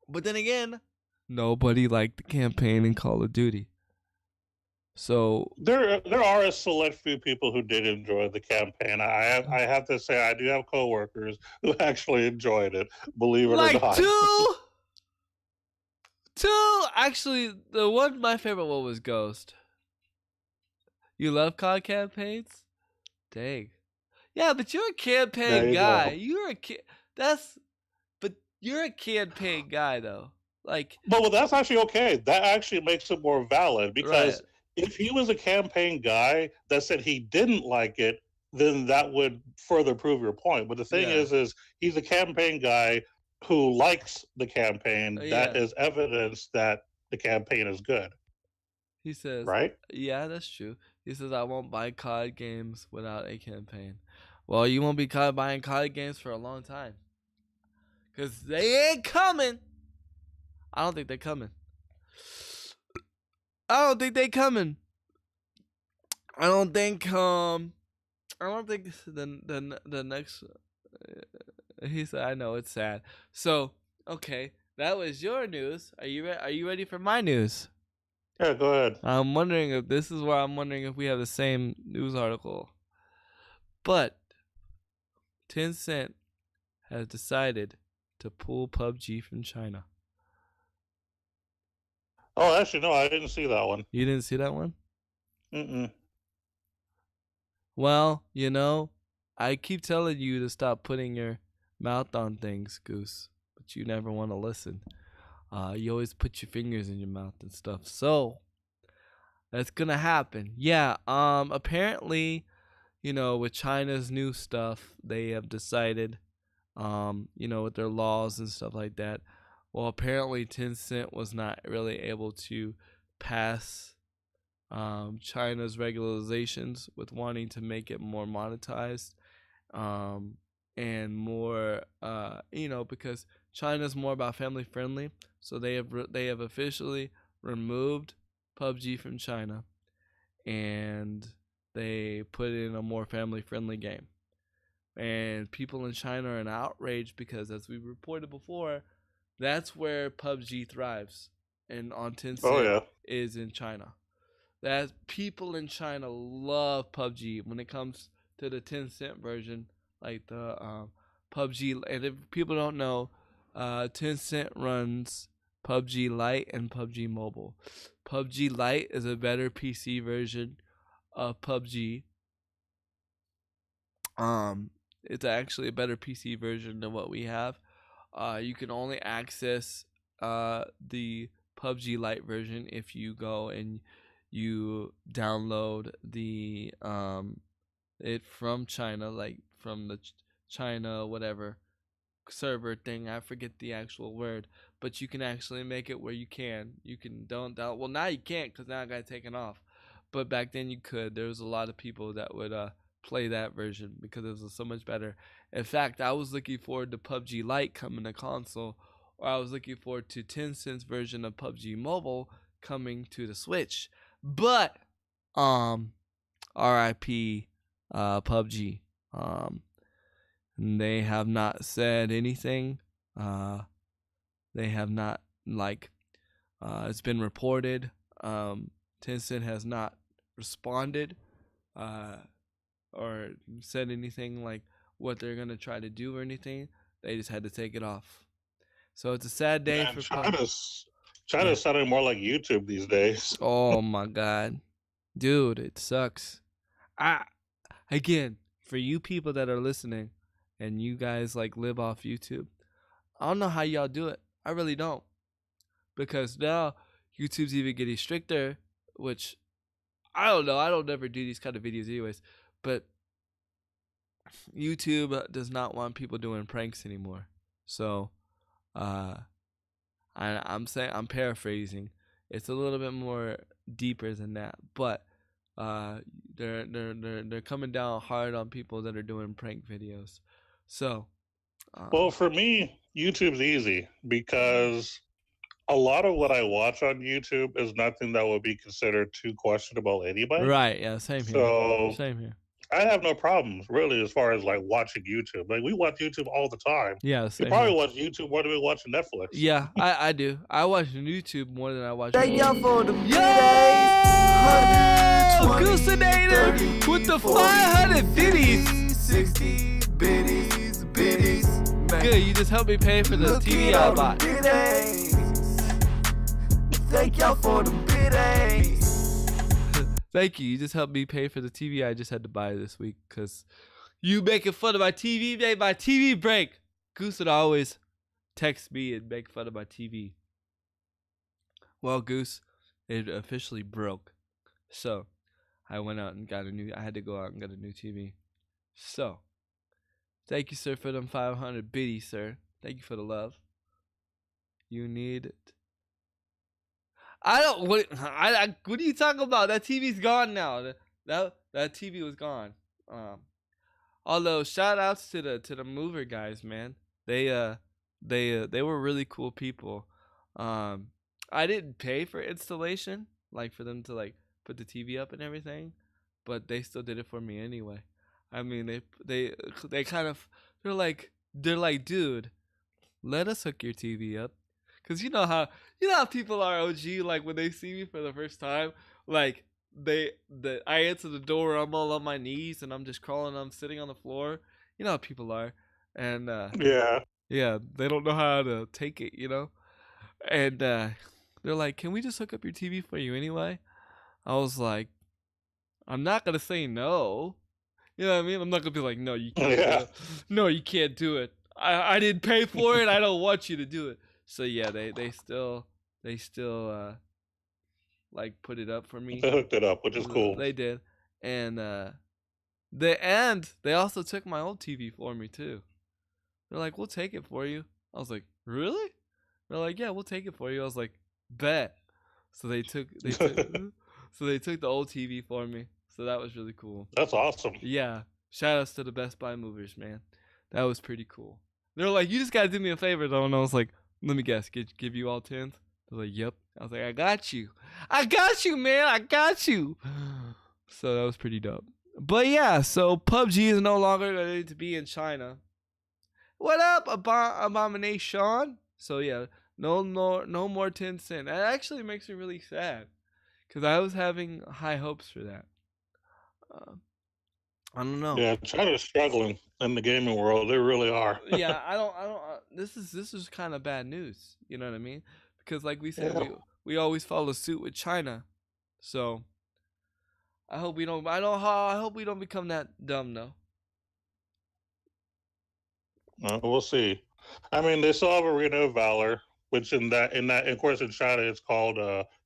but then again, nobody liked the campaign in Call of Duty. So there are a select few people who did enjoy the campaign. I have to say I do have coworkers who actually enjoyed it. Believe it or not. Two. Actually, my favorite one was Ghost. You love COD campaigns? Dang. Yeah, but you're a campaign guy. But you're a campaign guy though. Like, but that's actually okay. That actually makes it more valid because if he was a campaign guy that said he didn't like it, then that would further prove your point. But the thing is he's a campaign guy who likes the campaign. That is evidence that the campaign is good. He says, right? Yeah, that's true. He says, I won't buy COD games without a campaign. Well, you won't be buying COD games for a long time. Because they ain't coming. I don't think they're coming. I don't think the next. He said, I know it's sad. So, okay, that was your news. Are you ready for my news? Yeah, go ahead. I'm wondering if we have the same news article. But Tencent has decided to pull PUBG from China. Oh, actually, no, I didn't see that one. You didn't see that one? Mm-mm. Well, I keep telling you to stop putting your mouth on things, Goose, but you never want to listen. You always put your fingers in your mouth and stuff. So that's gonna happen. Yeah. Apparently, with China's new stuff, they have decided, with their laws and stuff like that. Well, apparently Tencent was not really able to pass China's regulations with wanting to make it more monetized, and more, because China's more about family friendly. So they have officially removed PUBG from China, and they put in a more family friendly game. And people in China are in outrage because, as we reported before, that's where PUBG thrives, and on Tencent is in China. that people in China love PUBG when it comes to the Tencent version, like the PUBG. And if people don't know, Tencent runs PUBG Lite and PUBG Mobile. PUBG Lite is a better PC version of PUBG. It's actually a better PC version than what we have. You can only access the PUBG Lite version if you go and you download the it from China, like from the China whatever server thing. I forget the actual word, but you can actually make it where you can don't down. Well, now you can't because now it got taken off. But back then you could. There was a lot of people that would play that version because it was so much better. In fact, I was looking forward to PUBG Lite coming to console, or I was looking forward to Tencent's version of PUBG Mobile coming to the Switch. But RIP PUBG. They have not said anything. They have not it's been reported. Tencent has not responded or said anything like what they're gonna try to do or anything. They just had to take it off. So it's a sad day for China's sounding more like YouTube these days. Oh my god, dude, it sucks. Again, for you people that are listening, and you guys live off YouTube, I don't know how y'all do it. I really don't, because now YouTube's even getting stricter, which I don't know. I don't ever do these kind of videos anyways, but YouTube does not want people doing pranks anymore. So, I'm paraphrasing. It's a little bit more deeper than that, but they're coming down hard on people that are doing prank videos. So, well, for me, YouTube's easy because a lot of what I watch on YouTube is nothing that would be considered too questionable anyway. Right? Yeah, same here. So Same here. I have no problems really as far as watching YouTube. We watch YouTube all the time. Yeah, We same probably here. watch YouTube more than we watch Netflix. Yeah, I do. I watch YouTube more than I watch. Thank y'all for the Goosinator with the 500 biddies. 60 biddies. Good, you just helped me pay for the TV I bought. Thank y'all for the biddies. Thank you. You just helped me pay for the TV I just had to buy this week because you making fun of my TV made my TV break. Goose would always text me and make fun of my TV. Well, Goose, it officially broke. So I went out and I had to go out and get a new TV. So thank you, sir, for them 500 biddies, sir. Thank you for the love. You need it. What are you talking about? That TV's gone now. That TV was gone. Although shout outs to the mover guys, man. They were really cool people. I didn't pay for installation, for them to put the TV up and everything, but they still did it for me anyway. I mean, they kind of they're like, dude, let us hook your TV up. Cause you know how people are, OG, when they see me for the first time, I answer the door, I'm all on my knees and I'm just crawling, I'm sitting on the floor. You know how people are. And Yeah, they don't know how to take it, And they're like, can we just hook up your TV for you anyway? I was like, I'm not gonna say no. You know what I mean? I'm not gonna be like, no, you can't do it. No, you can't do it. I didn't pay for it, I don't want you to do it. So yeah, they still put it up for me. they hooked it up, which is cool. They did, and they also took my old TV for me too. They're like, we'll take it for you. I was like, really? They're like, yeah, we'll take it for you. I was like, bet. So they took the old TV for me. So that was really cool. That's awesome. Yeah, shout outs to the Best Buy movers, man. That was pretty cool. They're like, you just gotta do me a favor though, and I was like, let me guess, give you all 10s? They're like, yep. I was like, I got you, man, I got you. So that was pretty dope. But yeah, so PUBG is no longer going to be in China. What up, Abomination? So yeah, no more Tencent. That actually makes me really sad, because I was having high hopes for that. Uh, I don't know. Yeah, China's struggling in the gaming world. They really are. Yeah, I don't. This is kind of bad news. You know what I mean? Because like we said, Yeah. we always follow suit with China. So I hope we don't. I hope we don't become that dumb though. We'll see. I mean, they still have Arena of Valor, which of course, in China, it's called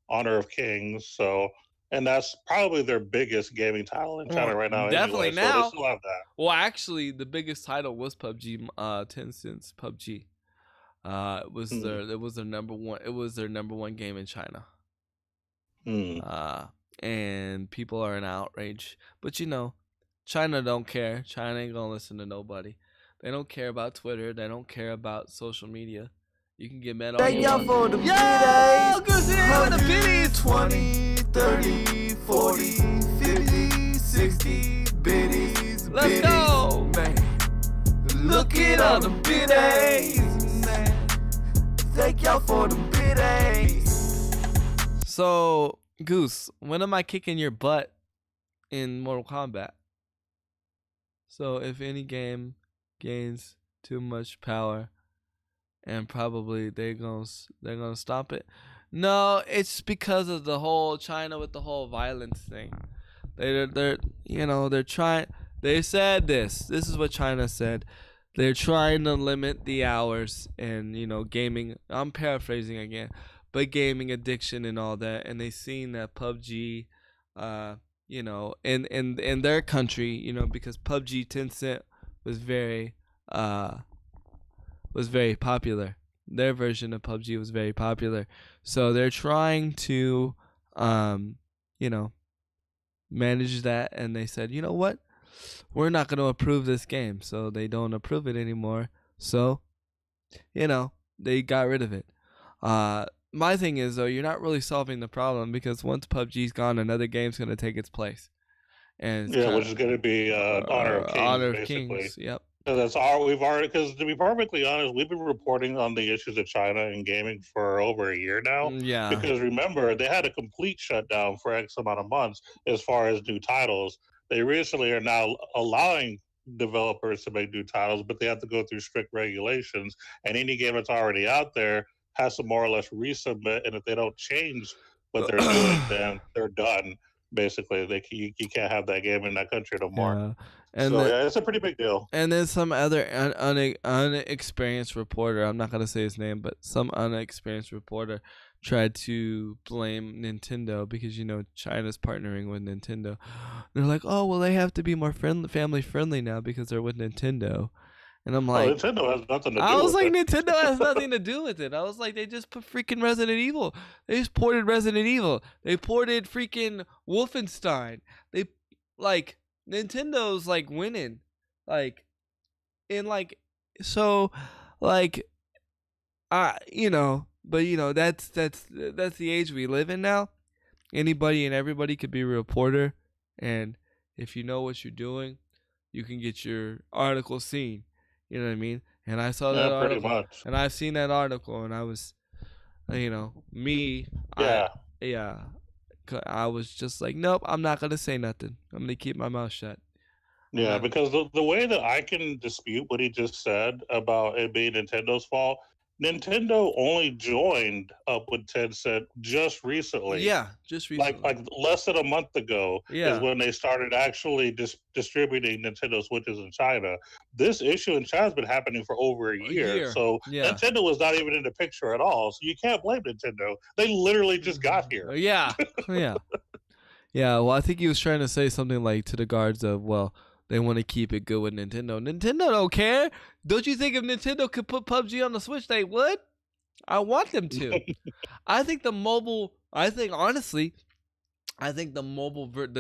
Honor of Kings. So, and that's probably their biggest gaming title in China right now. Definitely anyway, So now. they still have that. Well, actually, the biggest title was PUBG. Tencent's PUBG. It was their number one. It was their number one game in China. Hmm. And people are in outrage. But you know, China don't care. China ain't gonna listen to nobody. They don't care about Twitter. They don't care about social media. You can get mad all Thank you y'all want. for the Yo, biddies. Goosey with the biddies. 20, 30, 40, 50, 60 biddies. Let's biddies, go. Man. Look at all the biddies, man. Thank y'all for the biddies. So, Goose, when am I kicking your butt in Mortal Kombat? So, if any game gains too much power, and probably they're gonna stop it. No, it's because of the whole China with the whole violence thing. They're trying. They said this. This is what China said. They're trying to limit the hours and gaming. I'm paraphrasing again, but gaming addiction and all that. And they seen that PUBG, in their country, because PUBG Tencent was very popular. Their version of PUBG was very popular. So they're trying to, manage that. And they said, you know what? We're not going to approve this game. So they don't approve it anymore. So, they got rid of it. My thing is, though, you're not really solving the problem because once PUBG's gone, another game's going to take its place. And Which is going to be Honor of Kings, Honor of basically. Kings, yep. Because because to be perfectly honest, we've been reporting on the issues of China in gaming for over a year now. Yeah. Because remember, they had a complete shutdown for X amount of months as far as new titles. They recently are now allowing developers to make new titles, but they have to go through strict regulations. And any game that's already out there has to more or less resubmit. And if they don't change what they're doing, then they're done. Basically, you can't have that game in that country no more. Yeah. And so it's a pretty big deal. And then some other unexperienced reporter, I'm not gonna say his name, but some unexperienced reporter tried to blame Nintendo because China's partnering with Nintendo. They're like, oh well, they have to be more family friendly now because they're with Nintendo. And I'm like, Nintendo has nothing to do with it. I was like, Nintendo has nothing to do with it. I was like, they just put freaking Resident Evil. They just ported Resident Evil. They ported freaking Wolfenstein. They Nintendo's winning, but that's the age we live in now. Anybody and everybody could be a reporter, and if you know what you're doing, you can get your article seen. You know what I mean? And I saw that article, pretty much. and I've seen that article, and I was, I was just like, nope, I'm not gonna say nothing. I'm gonna keep my mouth shut. Yeah, because the way that I can dispute what he just said about it being Nintendo's fault, Nintendo only joined up with Tencent just recently. Yeah, just recently. Like less than a month ago Yeah. is when they started actually distributing Nintendo Switches in China. This issue in China has been happening for over a year. So Yeah. Nintendo was not even in the picture at all. So you can't blame Nintendo. They literally just got here. Yeah. Yeah. Yeah, well, I think he was trying to say something like to the guards of, well, they want to keep it good with Nintendo. Nintendo don't care. Don't you think if Nintendo could put PUBG on the Switch, they would? I want them to. I think the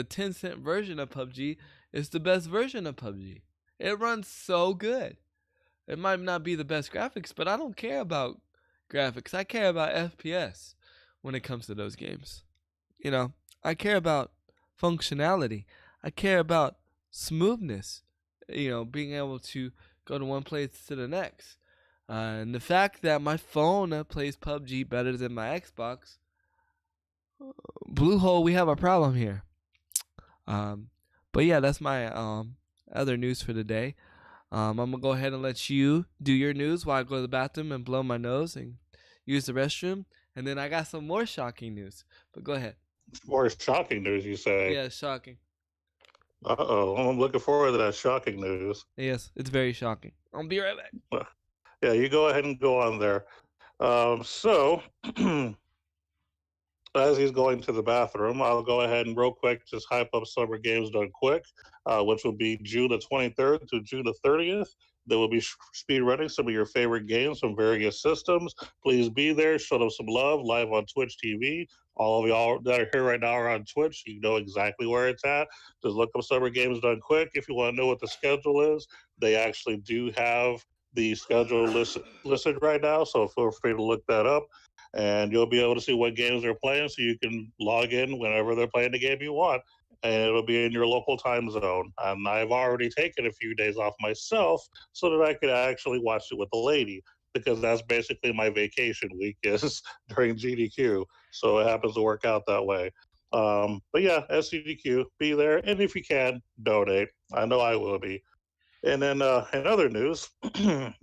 Tencent version of PUBG is the best version of PUBG. It runs so good. It might not be the best graphics, but I don't care about graphics. I care about FPS when it comes to those games. I care about functionality. I care about smoothness, being able to go to one place to the next. And the fact that my phone plays PUBG better than my Xbox, Bluehole, we have a problem here. But yeah, that's my other news for the day. I'm gonna go ahead and let you do your news while I go to the bathroom and blow my nose and use the restroom, and then I got some more shocking news. But go ahead. More shocking news, you say? Yeah, shocking. Uh-oh, I'm looking forward to that shocking news. Yes, it's very shocking. I'll be right back. Yeah, you go ahead and go on there. So, as he's going to the bathroom, I'll go ahead and real quick just hype up Summer Games Done Quick, which will be June the 23rd to June the 30th. There will be speed running some of your favorite games from various systems. Please be there. Show them some love live on Twitch TV. All of y'all that are here right now are on Twitch. You know exactly where it's at. Just look up Summer Games Done Quick. If you want to know what the schedule is, they actually do have the schedule listed right now. So feel free to look that up. And you'll be able to see what games they're playing, so you can log in whenever they're playing the game you want, and it'll be in your local time zone. And I've already taken a few days off myself so that I could actually watch it with the lady, because that's basically my vacation week is during GDQ. So it happens to work out that way. But yeah, SCDQ, be there, and if you can, donate. I know I will be. And then in other news, and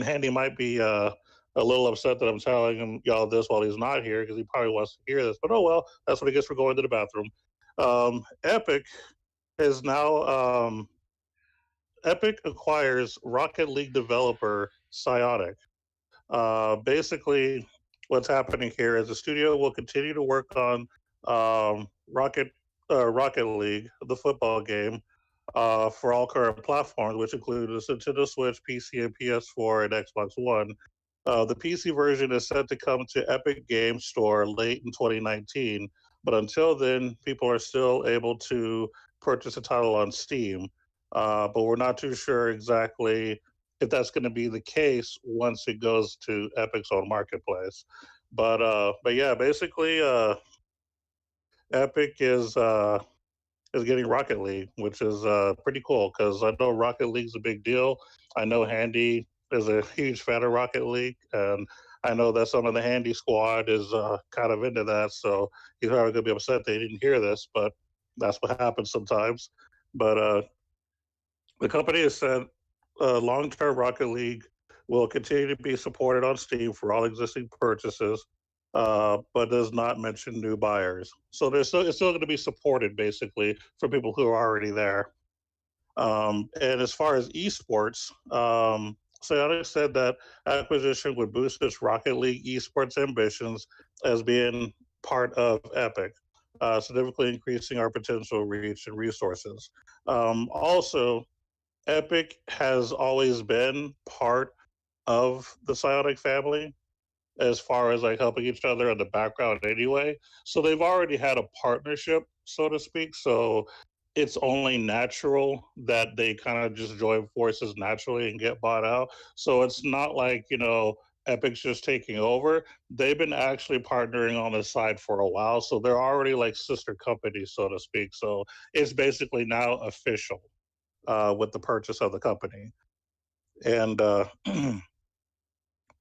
Handy might be a little upset that I'm telling him y'all this while he's not here, because he probably wants to hear this. But oh well, that's what he gets for going to the bathroom. Epic is now Epic acquires Rocket League developer Psyotic. Basically, what's happening here is the studio will continue to work on Rocket League, the football game, for all current platforms, which include the Nintendo Switch, PC, and PS4, and Xbox One. The PC version is set to come to Epic Games Store late in 2019, but until then, people are still able to purchase a title on Steam. But we're not too sure exactly if that's going to be the case once it goes to Epic's own marketplace. But yeah, basically, Epic is getting Rocket League, which is pretty cool, because I know Rocket League's a big deal. I know Handy is a huge fan of Rocket League, and I know that some of the Handy squad is kind of into that, so he's probably going to be upset they didn't hear this, but that's what happens sometimes. But the company has said long-term Rocket League will continue to be supported on Steam for all existing purchases, but does not mention new buyers. So it's still going to be supported, basically, for people who are already there. And as far as esports, Psyotic said that acquisition would boost its Rocket League esports ambitions as being part of Epic, significantly increasing our potential reach and resources. Also, Epic has always been part of the Psyotic family as far as like helping each other in the background anyway. So they've already had a partnership, so to speak. So it's only natural that they kind of just join forces naturally and get bought out. So it's not like, Epic's just taking over. They've been actually partnering on the side for a while. So they're already like sister companies, so to speak. So it's basically now official with the purchase of the company. And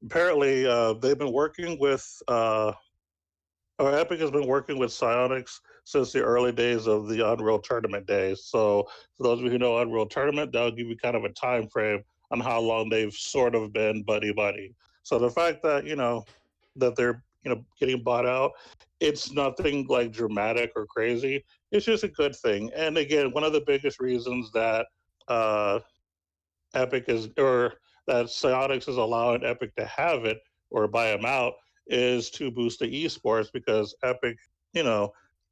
apparently they've been working with, Epic has been working with Psyonix since the early days of the Unreal Tournament days. So for those of you who know Unreal Tournament, that'll give you kind of a time frame on how long they've sort of been buddy-buddy. So the fact that, that they're, getting bought out, it's nothing like dramatic or crazy. It's just a good thing. And again, one of the biggest reasons that Epic is, or that Psyonix is allowing Epic to have it or buy them out, is to boost the esports, because Epic,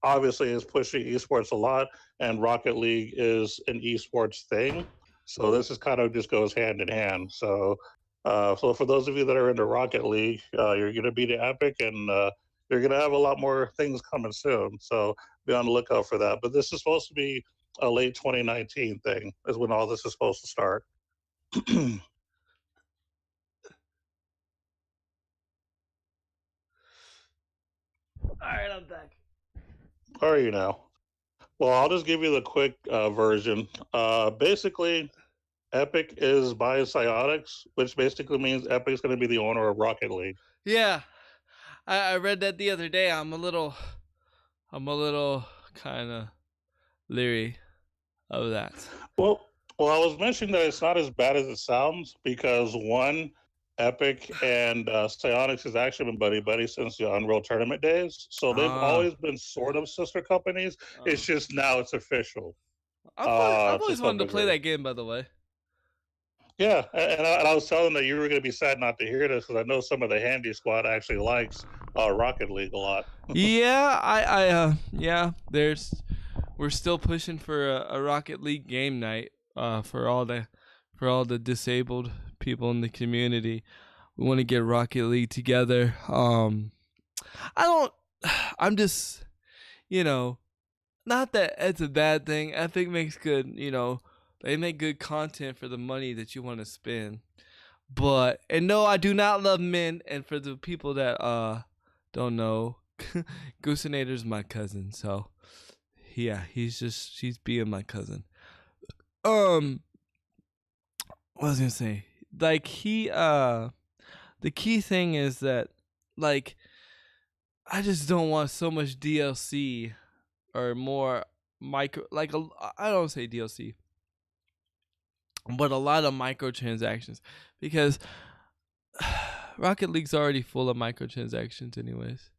obviously is pushing esports a lot, and Rocket League is an esports thing. So this is kind of just goes hand in hand. So for those of you that are into Rocket League, you're going to be the Epic, and you're going to have a lot more things coming soon. So be on the lookout for that. But this is supposed to be a late 2019 thing, is when all this is supposed to start. All right, I'm back. Are you now? Well, I'll just give you the quick version. Basically, Epic is buying Psyonix, which basically means Epic is going to be the owner of Rocket League. Yeah, I read that the other day. I'm a little kind of leery of that. Well, I was mentioning that it's not as bad as it sounds because one, Epic and Psyonix has actually been buddy buddy since the Unreal Tournament days, so they've always been sort of sister companies. It's just now it's official. I've to always some wanted to play degree. that game, by the way. Yeah, and I was telling them that you were going to be sad not to hear this because I know some of the Handy Squad actually likes Rocket League a lot. Yeah, yeah. We're still pushing for a Rocket League game night. For all the disabled people in the community, we want to get Rocket League together. I'm just, not that it's a bad thing. Epic makes good, they make good content for the money that you want to spend. And no, I do not love men. And for the people that don't know, Goosinator's my cousin. So yeah, she's being my cousin. What was I gonna say? Like the key thing is that, like, I just don't want so much DLC or more micro, like I don't say DLC, but a lot of microtransactions, because Rocket League's already full of microtransactions anyways.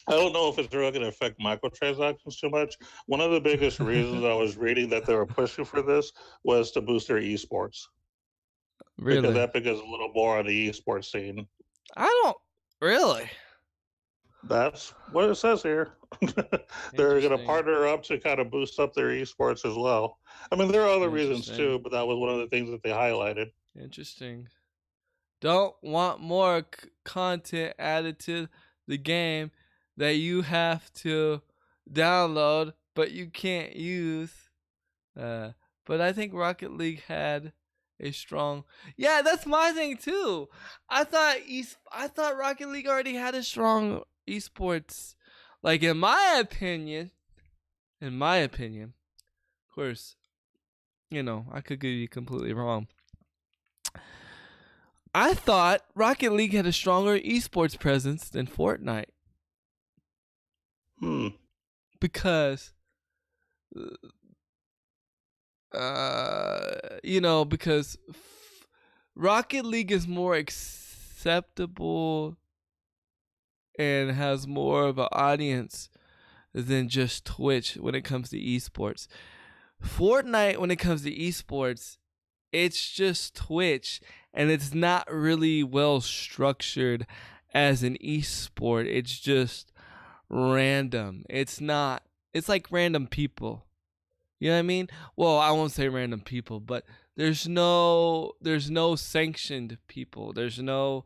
I don't know if it's really going to affect microtransactions too much. One of the biggest reasons I was reading that they were pushing for this was to boost their esports. Really? Because Epic is a little more on the esports scene. I don't really. That's what it says here. They're going to partner up to kind of boost up their esports as well. I mean, there are other reasons too, but that was one of the things that they highlighted. Interesting. Don't want more content added to the game that you have to download, but you can't use. But I think Rocket League had a strong. Yeah, that's my thing too. I thought Rocket League already had a strong esports. Like, in my opinion, of course, I could be completely wrong. I thought Rocket League had a stronger esports presence than Fortnite. Because, because Rocket League is more acceptable and has more of an audience than just Twitch when it comes to esports. Fortnite, when it comes to esports, it's just Twitch, and it's not really well structured as an esport. It's just random. It's like random people. You know what I mean? Well, I won't say random people, but there's no sanctioned people. There's no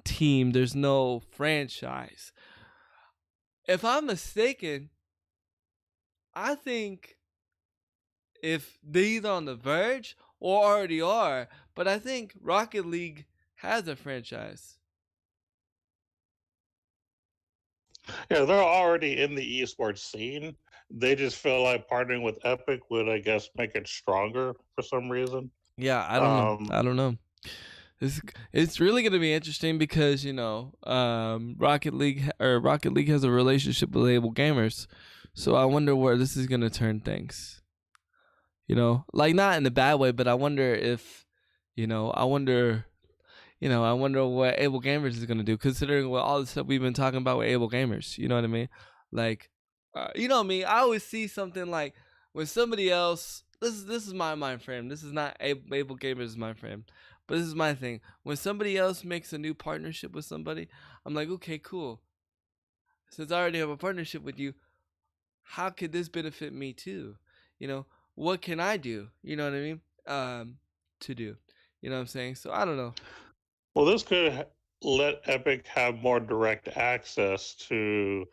team. There's no franchise. If I'm mistaken, I think if they either on the verge or already are, but I think Rocket League has a franchise. Yeah, they're already in the esports scene. They just feel like partnering with Epic would, I guess, make it stronger for some reason. Yeah, I don't know. It's really gonna be interesting because Rocket League has a relationship with Able Gamers, so I wonder where this is gonna turn things. Like, not in a bad way, but I wonder if, I wonder what Able Gamers is gonna do, considering what all the stuff we've been talking about with Able Gamers. You know what I mean? Like, me. I always see something like when somebody else. This is my mind frame. This is not Able Gamers' mind frame, but this is my thing. When somebody else makes a new partnership with somebody, I'm like, okay, cool. Since I already have a partnership with you, how could this benefit me too? What can I do? You know what I mean? To do. You know what I'm saying? So I don't know. Well, this could let Epic have more direct access to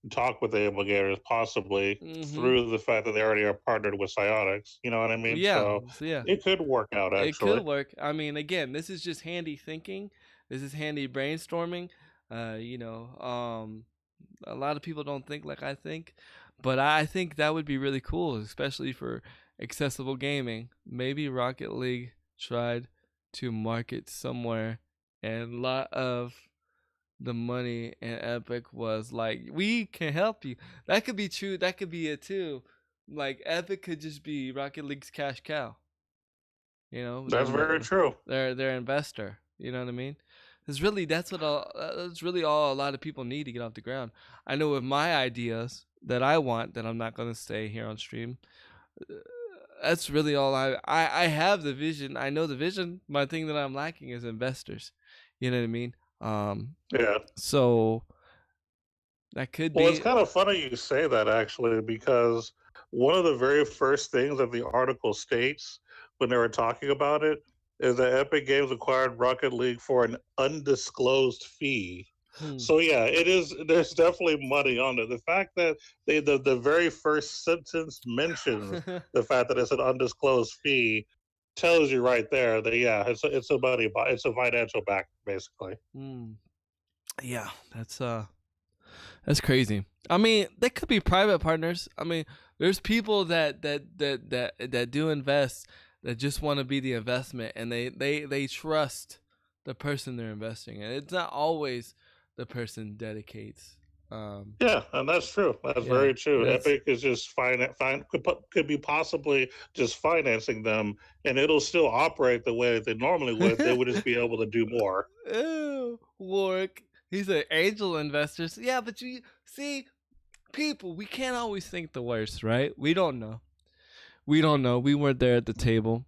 talk with the Able Gamers, possibly through the fact that they already are partnered with Psyonix. You know what I mean? Yeah. So yeah, it could work out. Actually, it could work. I mean, again, this is just handy thinking. This is handy brainstorming. A lot of people don't think like I think, but I think that would be really cool, especially for accessible gaming. Maybe Rocket League tried to market somewhere and a lot of the money in Epic was like, we can help you. That could be true. That could be it too. Like Epic could just be Rocket League's cash cow. You know, That's very true. Their investor. You know what I mean? It's really that's really all a lot of people need to get off the ground. I know with my ideas that I want that I'm not gonna say here on stream. That's really all I have the vision. I know the vision. My thing that I'm lacking is investors. You know what I mean? Yeah. So that could Well, be. it's kind of funny you say that actually, because one of the very first things that the article states when they were talking about it is that Epic Games acquired Rocket League for an undisclosed fee. So yeah, it is. There's definitely money on it. The fact that the very first sentence mentions the fact that it's an undisclosed fee tells you right there that yeah, it's a financial back basically. Yeah, that's crazy. I mean, they could be private partners. I mean, there's people that do invest that just want to be the investment, and they trust the person they're investing in. It's not always the person dedicates. Yeah, and that's true. That's very true. Epic is just could be possibly just financing them, and it'll still operate the way they normally would. They would just be able to do more. Ew, Warwick. He's an angel investor. So yeah, but you see, people, we can't always think the worst, right? We don't know. We don't know. We weren't there at the table.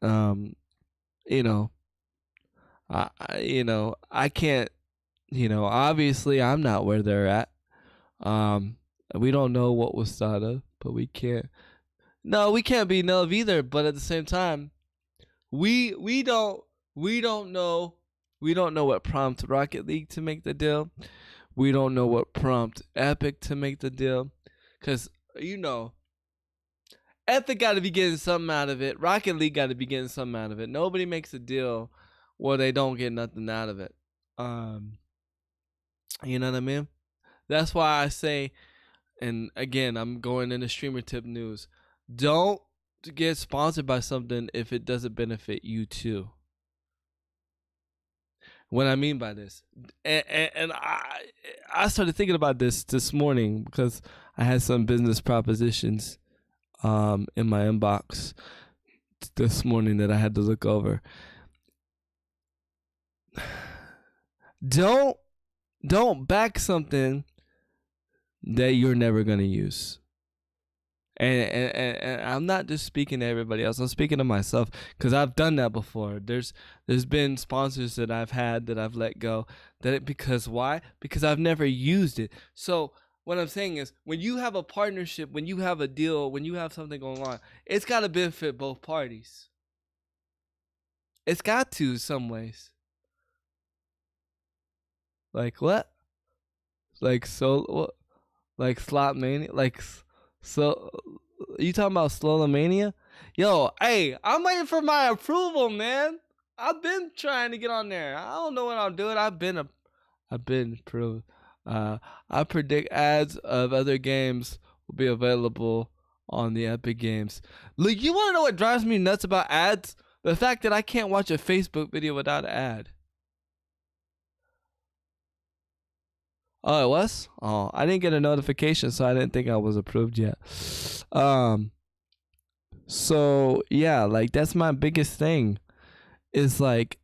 You know, I can't. Obviously, I'm not where they're at. We don't know what was thought of, but we can't. No, we can't be naive either. But at the same time, we don't know. We don't know what prompted Rocket League to make the deal. We don't know what prompted Epic to make the deal, because Epic got to be getting something out of it. Rocket League got to be getting something out of it. Nobody makes a deal where they don't get nothing out of it. You know what I mean? That's why I say, and again, I'm going into streamer tip news. Don't get sponsored by something if it doesn't benefit you too. What I mean by this, and I started thinking about this morning because I had some business propositions in my inbox this morning that I had to look over. Don't back something that you're never gonna use. And I'm not just speaking to everybody else. I'm speaking to myself because I've done that before. There's been sponsors that I've had that I've let go. Because why? Because I've never used it. So what I'm saying is, when you have a partnership, when you have a deal, when you have something going on, it's got to benefit both parties. It's got to, some ways. Like what? Like like slot mania? Like so? You talking about Slolomania? Yo, hey, I'm waiting for my approval, man. I've been trying to get on there. I don't know what I'm doing. I've been approved. I predict ads of other games will be available on the Epic Games. Look, you want to know what drives me nuts about ads? The fact that I can't watch a Facebook video without an ad. Oh, it was? Oh, I didn't get a notification, so I didn't think I was approved yet. So yeah, like that's my biggest thing. Is like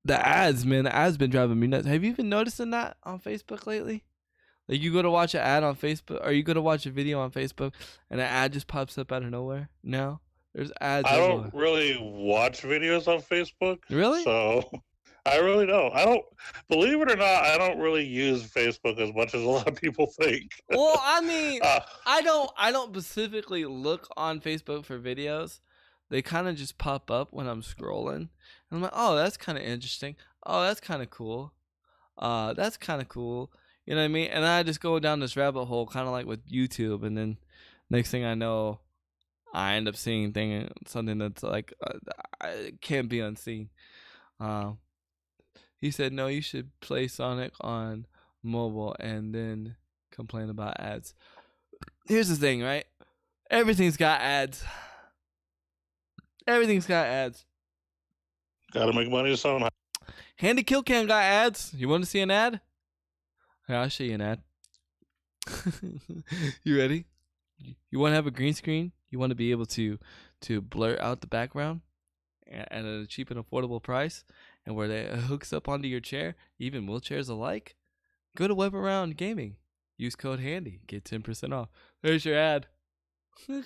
the ads, man. The ads been driving me nuts. Have you been noticing that on Facebook lately? Like you go to watch an ad on Facebook, or you go to watch a video on Facebook, and an ad just pops up out of nowhere. No, there's ads. I don't really watch videos on Facebook. Really? So I really don't. I don't, believe it or not, I don't really use Facebook as much as a lot of people think. Well, I mean, I don't specifically look on Facebook for videos. They kind of just pop up when I'm scrolling. And I'm like, oh, that's kind of interesting. Oh, that's kind of cool. That's kind of cool. You know what I mean? And I just go down this rabbit hole, kind of like with YouTube. And then next thing I know, I end up seeing something that's like, can't be unseen. He said, no, you should play Sonic on mobile and then complain about ads. Here's the thing, right? Everything's got ads. Everything's got ads. Gotta make money somehow. Handy Kill Cam got ads. You want to see an ad? Yeah, I'll show you an ad. You ready? You want to have a green screen? You want to be able to blur out the background at a cheap and affordable price, and where it hooks up onto your chair, even wheelchairs alike? Go to Web Around Gaming. Use code HANDY. Get 10% off. There's your ad. You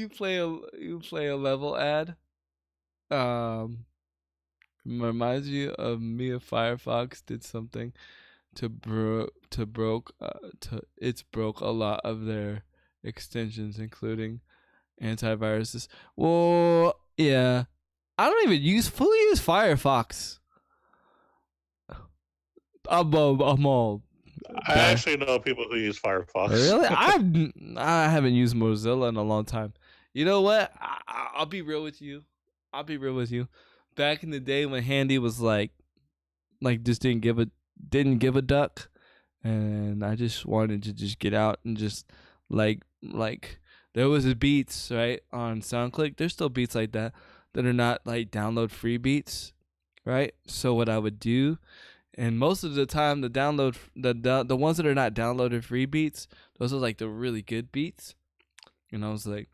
play a level ad. Reminds you of me if Firefox did something broke a lot of their extensions, including antiviruses. Well, yeah, I don't even fully use Firefox. I'm all. I actually know people who use Firefox. Really? I haven't used Mozilla in a long time. You know what? I'll be real with you. Back in the day when Handy was like just didn't give a duck, and I just wanted to just get out and just like there was beats right on SoundClick. There's still beats like that are not like download free beats, right? So what I would do, and most of the time the ones that are not downloaded free beats, those are like the really good beats. And I was like,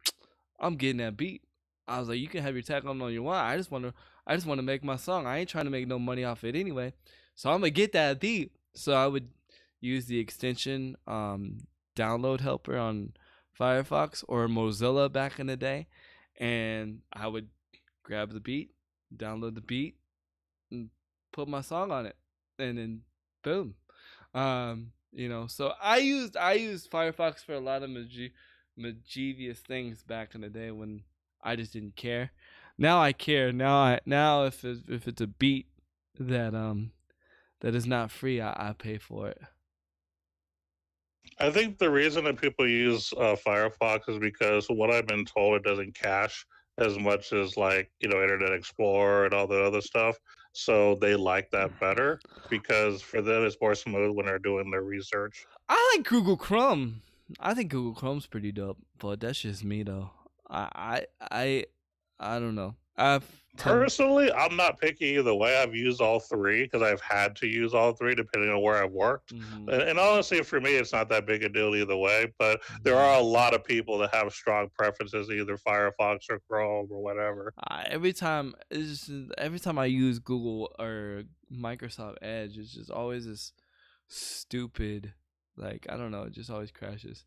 I'm getting that beat. I was like, you can have your tag on all you want. I just want to make my song. I ain't trying to make no money off it anyway. So I'm gonna get that beat. So I would use the extension download helper on Firefox or Mozilla back in the day, and I would grab the beat, download the beat, and put my song on it, and then boom. So I used Firefox for a lot of mischievous things back in the day when I just didn't care. Now I care. Now if it's a beat that is not free, I pay for it. I think the reason that people use Firefox is because what I've been told, it doesn't cache as much as Internet Explorer and all the other stuff. So they like that better because for them it's more smooth when they're doing their research. I like Google Chrome. I think Google Chrome's pretty dope, but that's just me though. I don't know. Personally, I'm not picky either way. I've used all three because I've had to use all three depending on where I've worked. Mm-hmm. And honestly, for me, it's not that big a deal either way. But there are a lot of people that have strong preferences, either Firefox or Chrome or whatever. Every time I use Google or Microsoft Edge, it's just always this stupid, I don't know, it just always crashes.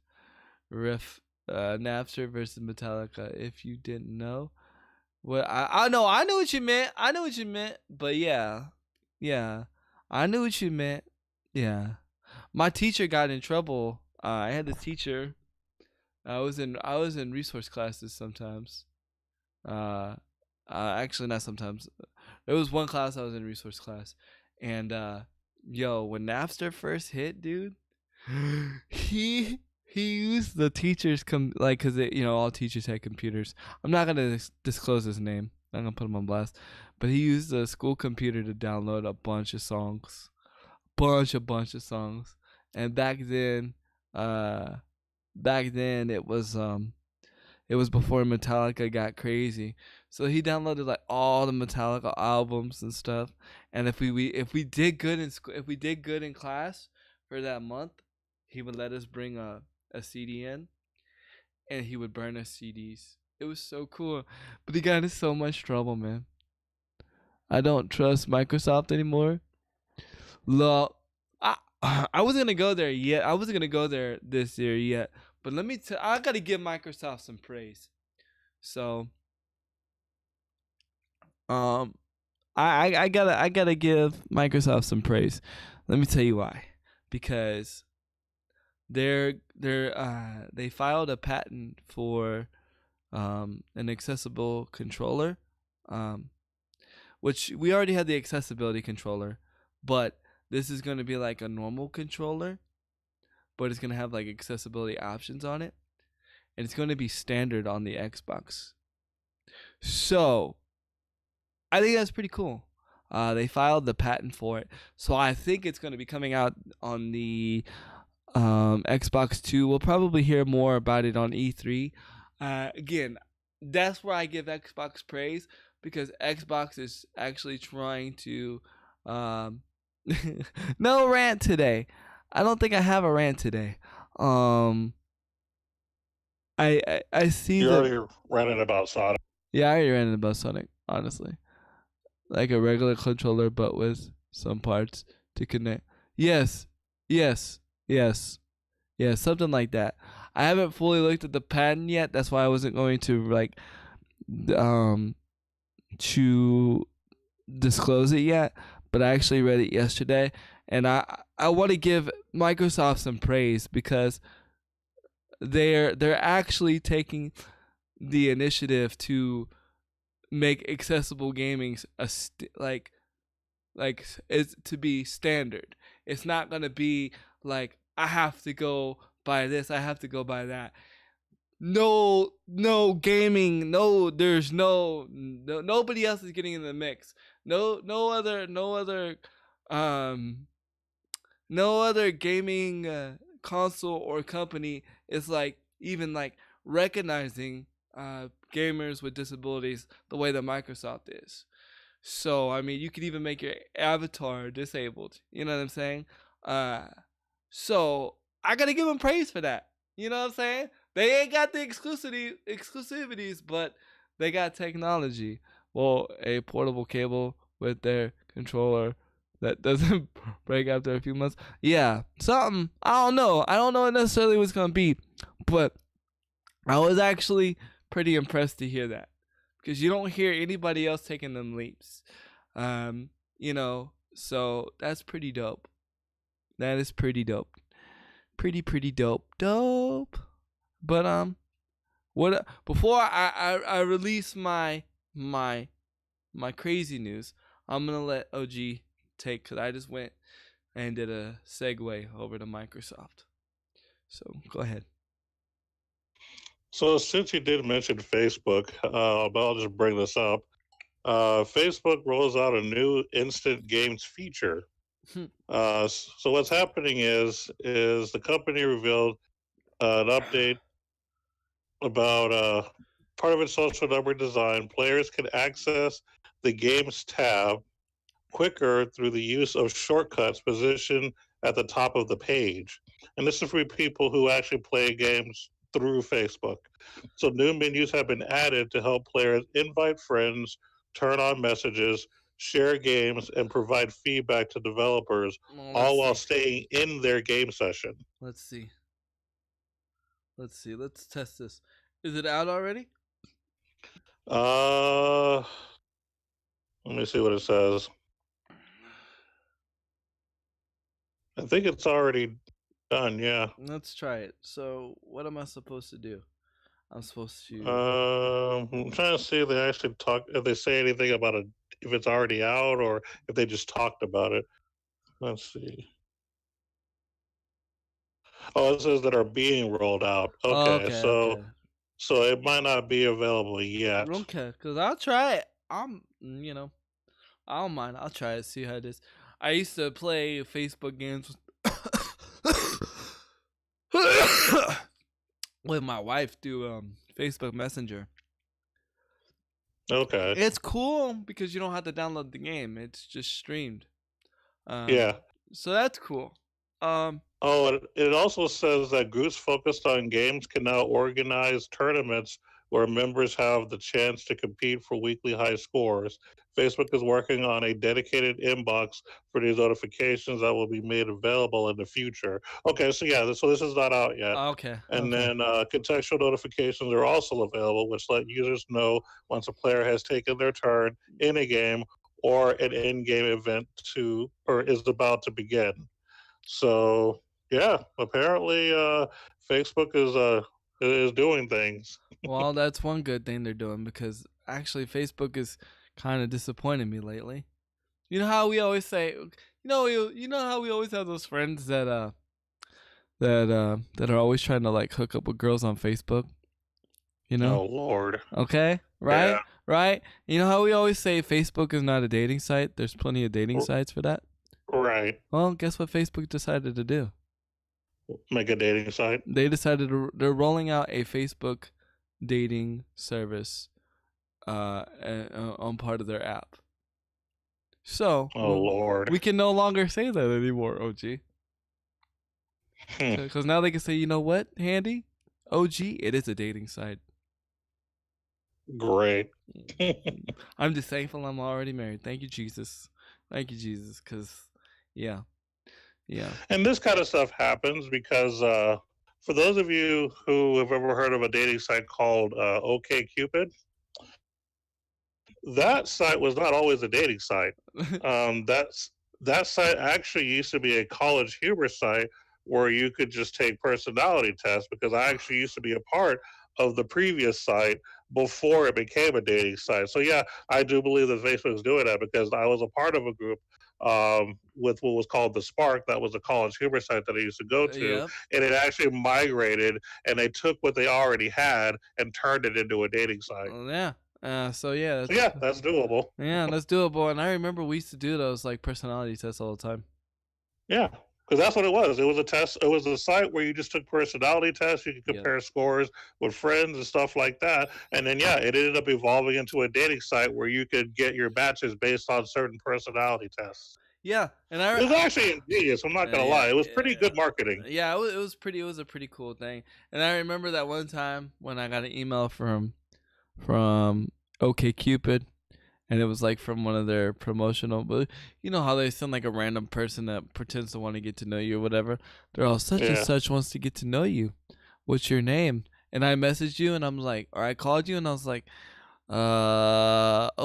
Napster versus Metallica. If you didn't know. Well, I know what you meant. But yeah, I knew what you meant. Yeah, my teacher got in trouble. I had a teacher. I was in resource classes sometimes. Actually not sometimes. There was one class I was in resource class, and when Napster first hit, dude, he used the teachers because all teachers had computers. I'm not gonna disclose his name. I'm gonna put him on blast. But he used the school computer to download a bunch of songs, bunch of songs. And back then it was before Metallica got crazy. So he downloaded all the Metallica albums and stuff. And if we did good in school, if we did good in class for that month, he would let us bring a CD in, and he would burn us CDs. It was so cool, but he got in so much trouble, man. I don't trust Microsoft anymore. Look, I wasn't gonna go there yet. I wasn't gonna go there this year yet, but I gotta give Microsoft some praise. So, I gotta give Microsoft some praise. Let me tell you why. Because they filed a patent for an accessible controller, which we already had the accessibility controller, but this is going to be like a normal controller, but it's going to have accessibility options on it, and it's going to be standard on the Xbox. So I think that's pretty cool. They filed the patent for it, so I think it's going to be coming out on the Xbox 2. We'll probably hear more about it on E3. Again, that's where I give Xbox praise, because Xbox is actually trying to no rant today. I don't think I have a rant today. I see You're the already ranting about Sonic. yeah, I already ranted about Sonic, honestly. Like a regular controller but with some parts to connect. Yes. Yes. Yes. Yeah, something like that. I haven't fully looked at the patent yet. That's why I wasn't going to like to disclose it yet. But I actually read it yesterday, and I want to give Microsoft some praise because they're actually taking the initiative to make accessible gaming like it's to be standard. It's not gonna be like I have to go buy this, I have to go buy that. No gaming, there's nobody else is getting in the mix. No other gaming console or company is like even like recognizing gamers with disabilities the way that Microsoft is. So I mean, you could even make your avatar disabled. You know what I'm saying? So I gotta give them praise for that. You know what I'm saying? They ain't got the exclusivities, but they got technology. Well, a portable cable with their controller that doesn't break after a few months. Yeah, something. I don't know. I don't know necessarily what's gonna be, but I was actually pretty impressed to hear that because you don't hear anybody else taking them leaps. You know, so that's pretty dope. That is pretty dope. Pretty dope. But what before I release my crazy news, I'm gonna let OG take because I just went and did a segue over to Microsoft. So go ahead. So since you did mention Facebook, but I'll just bring this up. Facebook rolls out a new instant games feature. So what's happening is the company revealed an update about part of its social number design. Players can access the games tab quicker through the use of shortcuts positioned at the top of the page. And this is for people who actually play games through Facebook. So new menus have been added to help players invite friends, turn on messages, share games, and provide feedback to developers, all while staying in their game session. Let's see. Let's test this. Is it out already? Let me see what it says. I think it's already done, yeah. Let's try it. So what am I supposed to do? I'm supposed to I'm trying to see if they actually if they say anything about it, if it's already out or if they just talked about it. Let's see. Oh, it says that are being rolled out. Okay, so it might not be available yet. Okay, because I'll try it. I don't mind. I'll try it, see how it is. I used to play Facebook games with my wife through Facebook Messenger. Okay. It's cool because you don't have to download the game. It's just streamed. Yeah. So that's cool. It also says that groups focused on games can now organize tournaments where members have the chance to compete for weekly high scores. Facebook is working on a dedicated inbox for these notifications that will be made available in the future. Okay, so yeah, so this is not out yet. Okay. And then contextual notifications are also available, which let users know once a player has taken their turn in a game or an in-game event is about to begin. So yeah, apparently Facebook is doing things. Well, that's one good thing they're doing because actually Facebook is kind of disappointing me lately. You know how we always say, you know how we always have those friends that are always trying to like hook up with girls on Facebook. You know? Oh Lord. Okay, right, Yeah. right. You know how we always say Facebook is not a dating site. There's plenty of dating sites for that. Right. Well, guess what Facebook decided to do? Make a dating site. They decided they're rolling out a Facebook dating service on part of their app. So Oh Lord. we can no longer say that anymore, OG. Hmm. Because now they can say, you know what, Handy? OG, it is a dating site. Great. I'm just thankful I'm already married. Thank you, Jesus. Thank you, Jesus. Because, yeah. And this kind of stuff happens because for those of you who have ever heard of a dating site called OkCupid, that site was not always a dating site. That site actually used to be a college humor site where you could just take personality tests, because I actually used to be a part of the previous site before it became a dating site. So yeah, I do believe that Facebook is doing that, because I was a part of a group with what was called the Spark. That was a college humor site that I used to go to, Yep. and it actually migrated, and they took what they already had and turned it into a dating site. Yeah. So yeah. So yeah, that's doable. Yeah, that's doable. And I remember we used to do those like personality tests all the time. Yeah, because that's what it was. It was a test. It was a site where you just took personality tests. You could compare scores with friends and stuff like that. And then yeah, it ended up evolving into a dating site where you could get your matches based on certain personality tests. Yeah, and It was actually ingenious. I'm not gonna lie. It was pretty good marketing. Yeah, it was pretty. It was a pretty cool thing. And I remember that one time when I got an email from OkCupid, and it was like from one of their promotional. But you know how they send like a random person that pretends to want to get to know you or whatever. They're all such and such wants to get to know you. What's your name? And I messaged you, and I'm like, or I called you, and I was like, OG,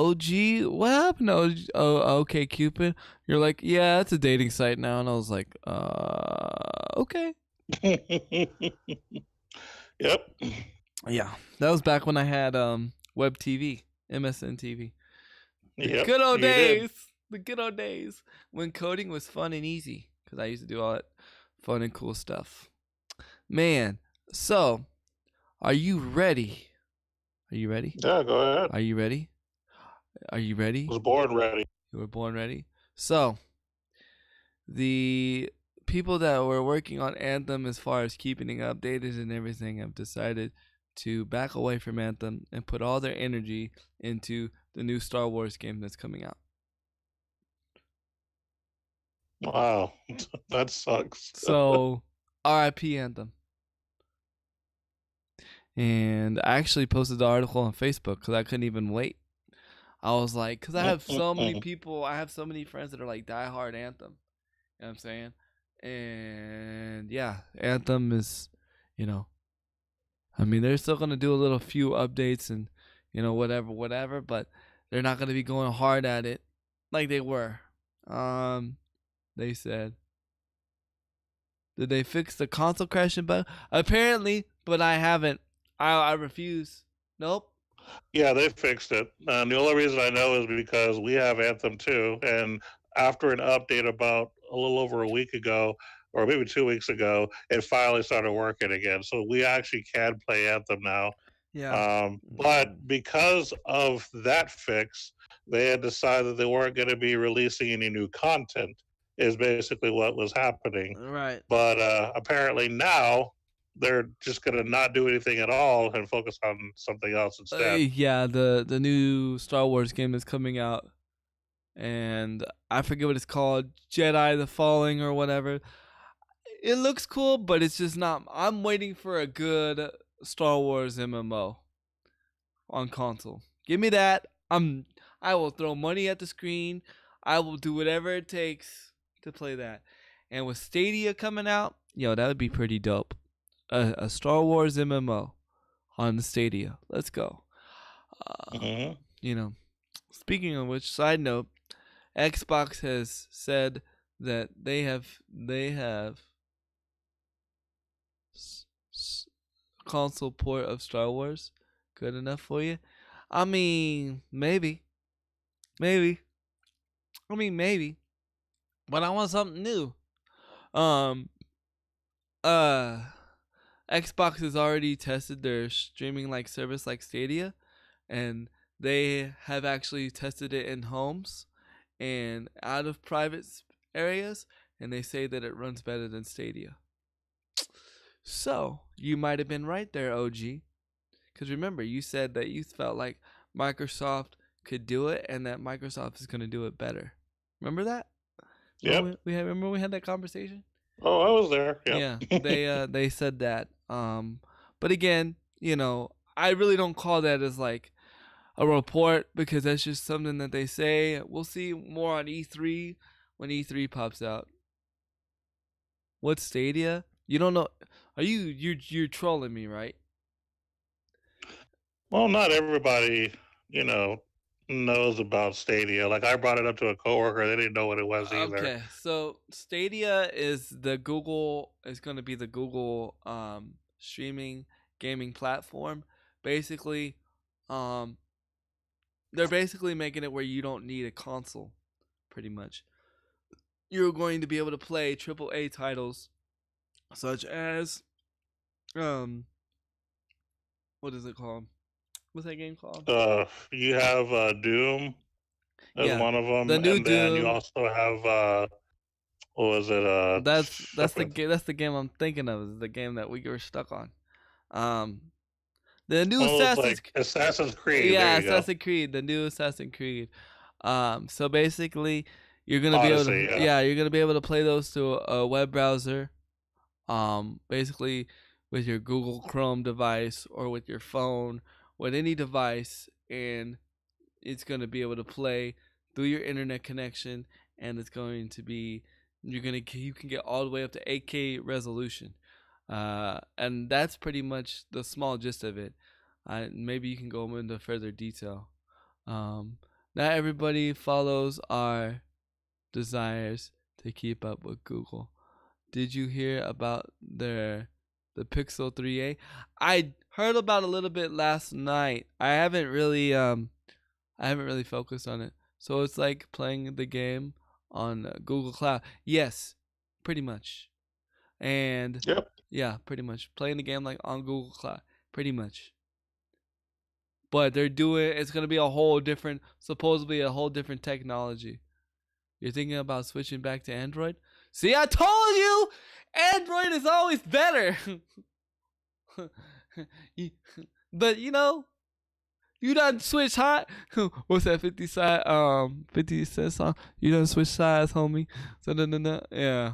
what happened to OkCupid? You're like, yeah, it's a dating site now. And I was like, okay. Yep. Yeah, that was back when I had web TV, MSN TV. Yep, Good old you did. days. The good old days when coding was fun and easy, because I used to do all that fun and cool stuff. Man, so are you ready? Are you ready? Yeah, go ahead. Are you ready? Are you ready? I was born ready. You were born ready. So, the people that were working on Anthem as far as keeping it updated and everything have decided to back away from Anthem and put all their energy into the new Star Wars game that's coming out. Wow, that sucks. So, RIP Anthem. And I actually posted the article on Facebook because I couldn't even wait. I was like, because I have so many people, I have so many friends that are like diehard Anthem. You know what I'm saying? And yeah, Anthem is, I mean, they're still going to do a little few updates and, whatever, but they're not going to be going hard at it like they were. They said, did they fix the console crashing bug? Apparently, but I haven't. I refuse. Nope. Yeah, they fixed it. And the only reason I know is because we have Anthem too. And after an update about a little over a week ago, or maybe 2 weeks ago, it finally started working again. So we actually can play Anthem now. Yeah. But because of that fix, they had decided they weren't going to be releasing any new content, is basically what was happening. Right. But apparently now they're just going to not do anything at all and focus on something else instead. Yeah, the new Star Wars game is coming out, and I forget what it's called, Jedi the Falling or whatever. It looks cool, but it's just not. I'm waiting for a good Star Wars MMO on console. Give me that. I will throw money at the screen. I will do whatever it takes to play that. And with Stadia coming out, that would be pretty dope. A Star Wars MMO on the Stadia. Let's go. Speaking of which, side note, Xbox has said that they have console port of Star Wars. Good enough for you? I mean, maybe. I mean, maybe. But I want something new. Xbox has already tested their streaming like service like Stadia, and they have actually tested it in homes and out of private areas, and they say that it runs better than Stadia. So, you might have been right there, OG. Because remember, you said that you felt like Microsoft could do it, and that Microsoft is going to do it better. Remember that? Yep. Remember we had that conversation. Oh, I was there. Yeah, Yep. they said that. But again, I really don't call that as like a report because that's just something that they say. We'll see more on E3 when E3 pops out. What Stadia? You don't know? Are you're trolling me, right? Well, not everybody, knows about Stadia. Like I brought it up to a coworker, they didn't know what it was either. Okay, so Stadia is going to be the Google streaming gaming platform. Basically, um, they're basically making it where you don't need a console, pretty much. You're going to be able to play AAA titles such as what is it called? What's that game called? You have Doom as Yeah, one of them, the new and then you Doom. also have what was it? That's the game I'm thinking of. Is the game that we were stuck on. Um, the new one of those Assassin's like Assassin's Creed. Yeah, There you go. Assassin's Creed, the new Assassin's Creed. So basically, you're gonna be able Odyssey. to Yeah. you're gonna be able to play those through a web browser. Basically with your Google Chrome device or with your phone, with any device, and it's gonna be able to play through your internet connection, and it's going to be you can get all the way up to 8K resolution. And that's pretty much the small gist of it. Maybe you can go into further detail. Not everybody follows our desires to keep up with Google. Did you hear about the Pixel 3a? I heard about a little bit last night. I haven't really focused on it. So it's like playing the game on Google Cloud. Yes, pretty much. And Yep. yeah, pretty much playing the game like on Google Cloud, pretty much. But it's gonna be supposedly a whole different technology. You're thinking about switching back to Android? See, I told you, Android is always better. But you done switch hot. What's that 50 Cent song? You done switch sides, homie. So yeah.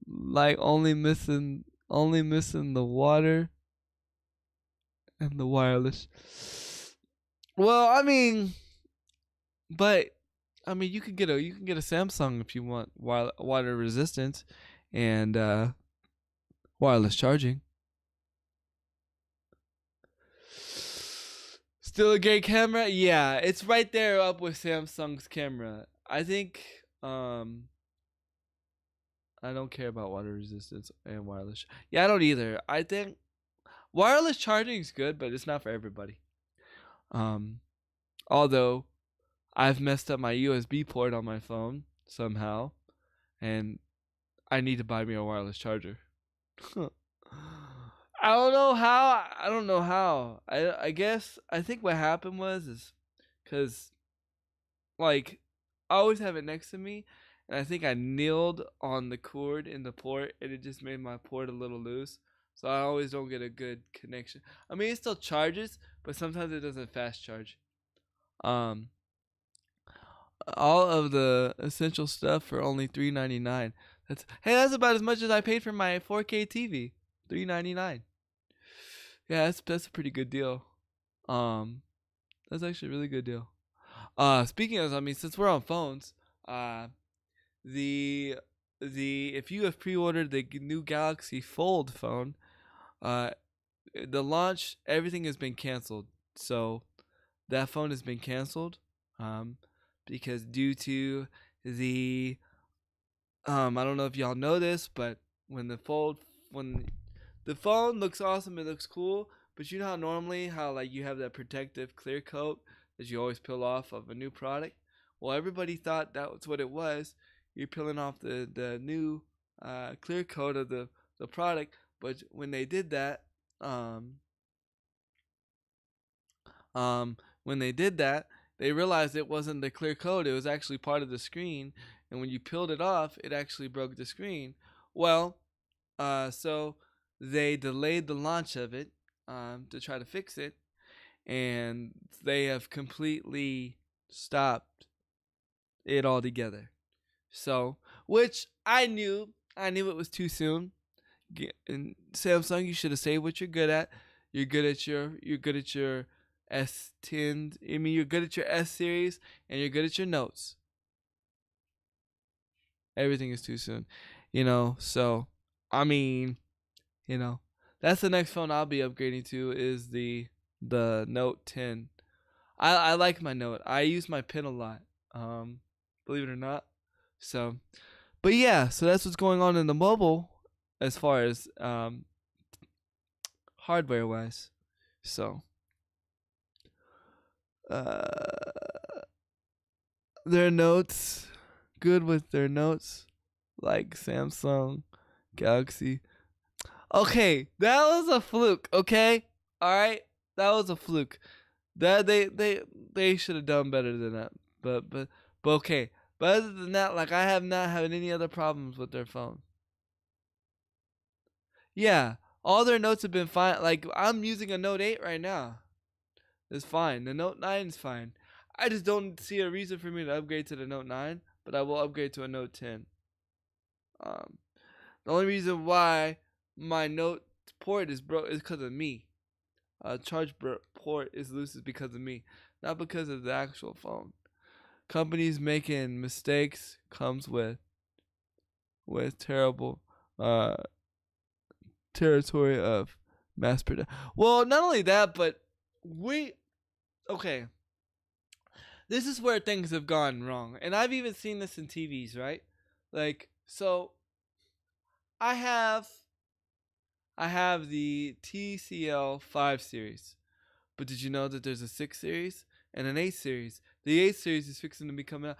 Like only missing the water and the wireless. Well, you can get a Samsung if you want water resistance and wireless charging. Still a great camera? Yeah, it's right there up with Samsung's camera. I think I don't care about water resistance and wireless. Yeah, I don't either. I think wireless charging is good, but it's not for everybody. Although I've messed up my USB port on my phone somehow, and I need to buy me a wireless charger. I don't know how. I guess I think what happened is because like I always have it next to me, and I think I kneeled on the cord in the port, and it just made my port a little loose. So I always don't get a good connection. I mean, it still charges, but sometimes it doesn't fast charge. All of the essential stuff for only $3.99. That's about as much as I paid for my 4K TV. $3.99. Yeah, that's a pretty good deal. That's actually a really good deal. Speaking of, since we're on phones, if you have pre-ordered the new Galaxy Fold phone, the launch, everything has been canceled. So that phone has been canceled. Because due to the I don't know if y'all know this, but when the phone looks awesome, it looks cool, but you know how normally like you have that protective clear coat that you always peel off of a new product? Well, everybody thought that was what it was. You're peeling off the new clear coat of the product, but when they did that, they realized it wasn't the clear coat. It was actually part of the screen. And when you peeled it off, it actually broke the screen. Well, so they delayed the launch of it to try to fix it. and they have completely stopped it altogether. So, which I knew it was too soon. And Samsung, you should have saved what you're good at. You're good at your S10. I mean, you're good at your S series, and you're good at your notes. Everything is too soon, So, I mean, that's the next phone I'll be upgrading to is the Note 10. I like my Note. I use my pen a lot. Believe it or not. So, but yeah, so that's what's going on in the mobile as far as hardware wise. So, their notes, good with their notes, like Samsung Galaxy. Okay, that was a fluke. Okay, all right, that was a fluke. That they should have done better than that. But okay. But other than that, like, I have not had any other problems with their phone. Yeah, all their notes have been fine. Like, I'm using a Note 8 right now. It's fine. The Note 9 is fine. I just don't see a reason for me to upgrade to the Note 9, but I will upgrade to a Note 10. The only reason why my Note port is broke is because of me. Charge port is loose is because of me, not because of the actual phone. Companies making mistakes comes with terrible territory of mass production. Well, not only that, but okay. This is where things have gone wrong, and I've even seen this in TVs, right? Like, so I have the TCL 5 series, but did you know that there's a 6 series and an 8 series? The 8 series is fixing to be coming out.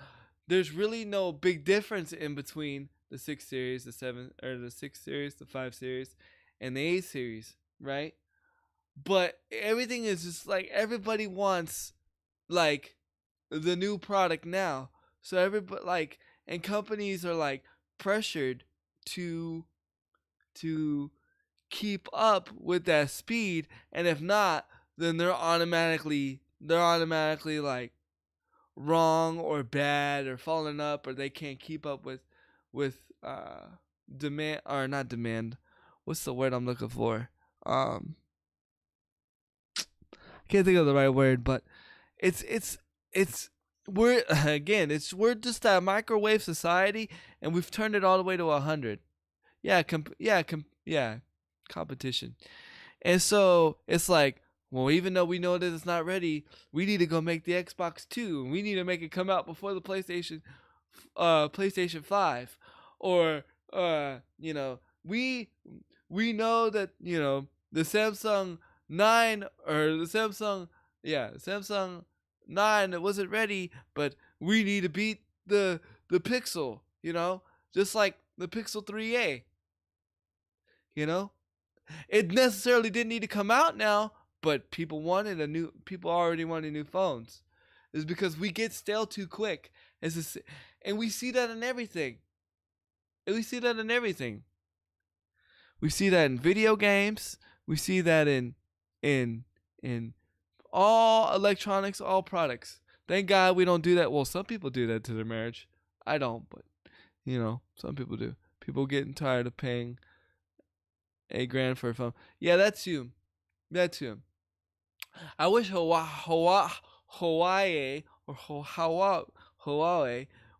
There's really no big difference in between the 6 series, the 6 series, the 5 series, and the 8 series, right? But everything is just like everybody wants like the new product now. So everybody like, and companies are like pressured to keep up with that speed, and if not, then they're automatically like wrong or bad or falling up, or they can't keep up with demand, or not demand. What's the word I'm looking for? I can't think of the right word, but we're just a microwave society, and we've turned it all the way to 100. Competition. And so it's like, well, even though we know that it's not ready, we need to go make the Xbox 2, and we need to make it come out before the PlayStation 5, or we know that the Samsung 9 or the Samsung 9 it wasn't ready, but we need to beat the Pixel, just like the Pixel 3a. It necessarily didn't need to come out now, but people already wanted new phones. It's because we get stale too quick. And we see that in everything. We see that in video games. We see that in all electronics, all products. Thank God we don't do that. Well, some people do that to their marriage. I don't, but some people do. People getting tired of paying $8,000 for a phone. Yeah, that's you. I wish Huawei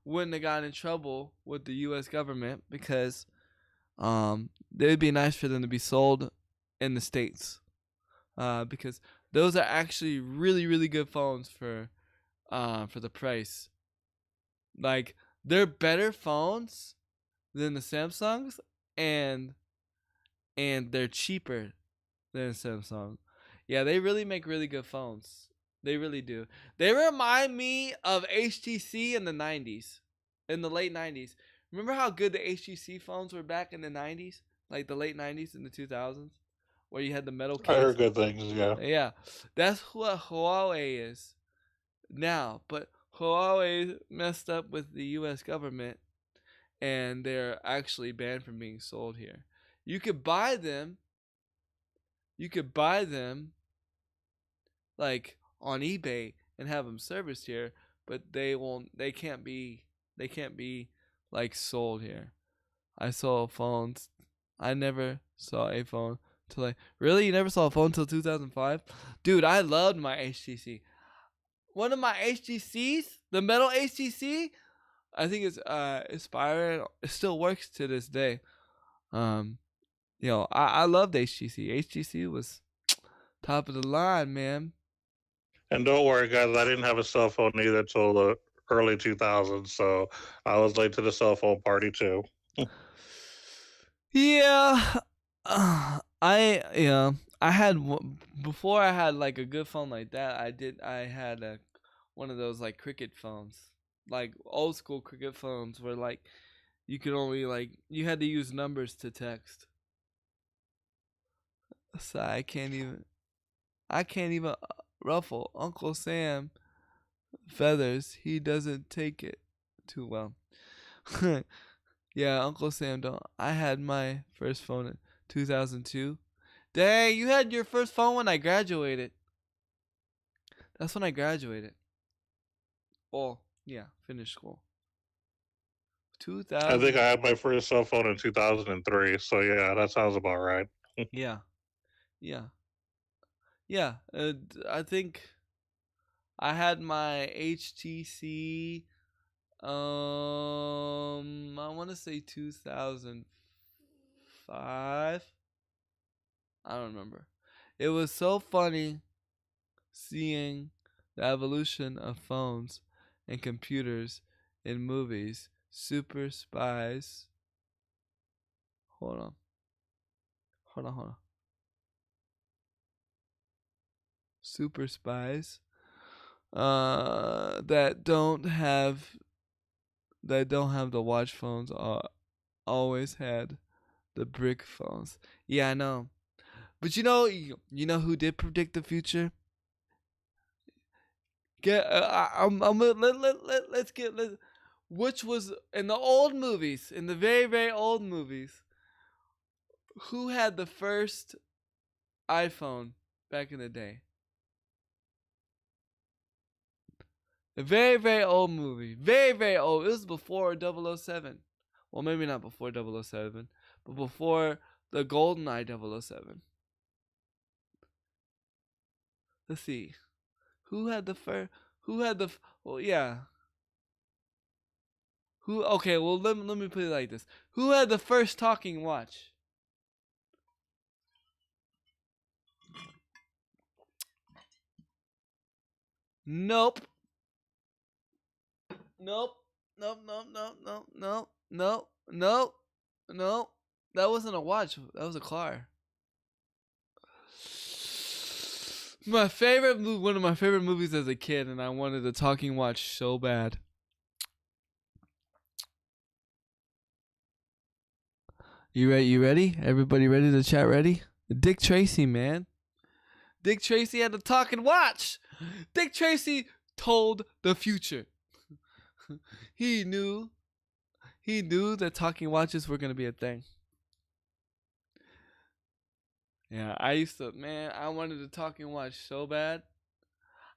wouldn't have gotten in trouble with the U.S. government, because it would be nice for them to be sold in the States, because those are actually really, really good phones for the price. Like, they're better phones than the Samsungs, and they're cheaper than Samsung. Yeah, they really make really good phones. They really do. They remind me of HTC in the 90s, in the late 90s. Remember how good the HTC phones were back in the 90s? Like the late 90s and the 2000s? Where you had the metal case. I heard good things, yeah. Yeah, that's what Huawei is now. But Huawei messed up with the U.S. government, and they're actually banned from being sold here. You could buy them like on eBay and have them serviced here, but they won't. They can't be. They can't be like sold here. I saw phones. I never saw a phone till like really. You never saw a phone till 2005, dude. I loved my HTC. One of my HTCs, the metal HTC, I think it's Aspire. It still works to this day. I loved HTC. HTC was top of the line, man. And don't worry, guys, I didn't have a cell phone either till the early 2000s, so I was late to the cell phone party too. Yeah, I had before I had like a good phone like that. I had one of those like cricket phones, like old school cricket phones, where like you could only like you had to use numbers to text. So I can't even ruffle Uncle Sam feathers. He doesn't take it too well. Yeah, Uncle Sam don't. I had my first phone in 2002. Dang, you had your first phone when I graduated. That's when I graduated. Oh, yeah, finished school. 2000. I think I had my first cell phone in 2003, so yeah, that sounds about right. Yeah. Yeah. Yeah, I think I had my HTC I want to say 2005. I don't remember. It was so funny seeing the evolution of phones and computers in movies. Super Spies. Hold on. Super Spies. That don't have the watch phones. Always had the brick phones. Yeah, I know. But you know who did predict the future? Which was in the old movies, in the very very old movies. Who had the first iPhone back in the day? A very very old movie, very very old. It was before 007. Well, maybe not before 007, but before the GoldenEye 007. Let's see. Who had the first? Well, yeah. Who? Okay. Well, let me put it like this. Who had the first talking watch? Nope. Nope. That wasn't a watch. That was a car. One of my favorite movies as a kid, and I wanted a talking watch so bad. You ready? You ready? Everybody ready to chat? Ready? Dick Tracy, man. Dick Tracy had a talking watch. Dick Tracy told the future. He knew that talking watches were gonna be a thing. Yeah, I wanted a talking watch so bad.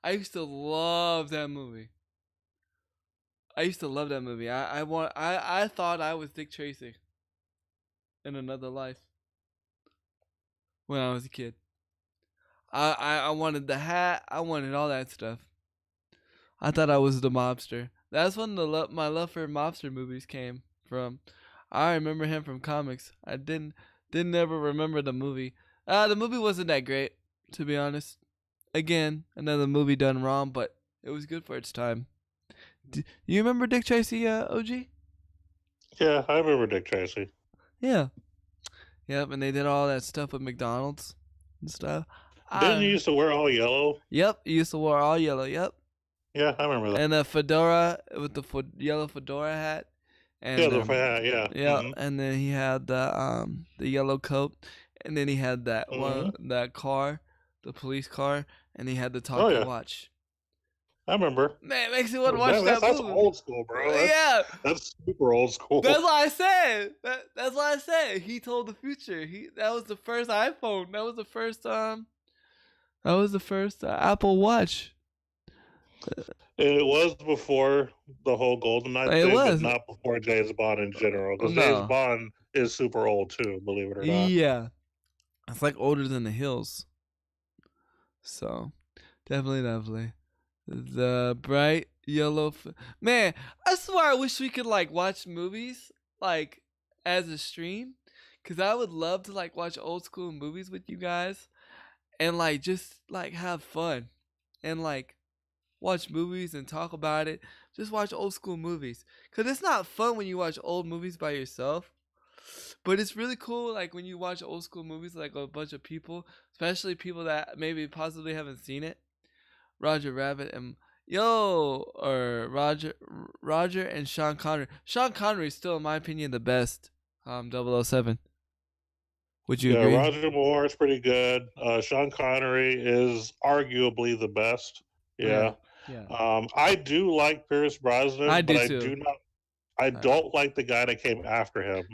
I used to love that movie. I thought I was Dick Tracy in another life when I was a kid. I wanted the hat. I wanted all that stuff. I thought I was the mobster. That's when my love for mobster movies came from. I remember him from comics. I didn't ever remember the movie. The movie wasn't that great, to be honest. Again, another movie done wrong, but it was good for its time. You remember Dick Tracy, OG? Yeah, I remember Dick Tracy. Yeah. Yep, and they did all that stuff with McDonald's and stuff. Didn't you used to wear all yellow? Yep, he used to wear all yellow, yep. Yeah, I remember that. And a fedora with the yellow fedora hat. And, yeah, the hat, yeah. Yeah, and then he had the yellow coat, and then he had that that car, the police car, and he had the talking watch. I remember. Man, it makes me want to watch that movie. That's old school, bro. That's super old school. That's why I said. That's why I said he told the future. That was the first iPhone. That was the first That was the first Apple Watch. It was before the whole GoldenEye It thing, but was. not before James Bond in general. Because James No. Bond is super old too, believe it or not. Yeah. It's like older than the hills. So, definitely. The bright yellow. Man, I swear I wish we could like watch movies like as a stream. Cause I would love to like watch old school movies with you guys. And like just like have fun. And like watch movies and talk about it. Just watch old school movies. Cause it's not fun when you watch old movies by yourself. But it's really cool, like when you watch old school movies, like a bunch of people, especially people that maybe possibly haven't seen it. Roger Rabbit and Roger and Sean Connery. Sean Connery is still, in my opinion, the best 007. Would you agree? Roger Moore is pretty good. Sean Connery is arguably the best. Yeah. I do like Pierce Brosnan, I do but too. I do not. I don't like the guy that came after him.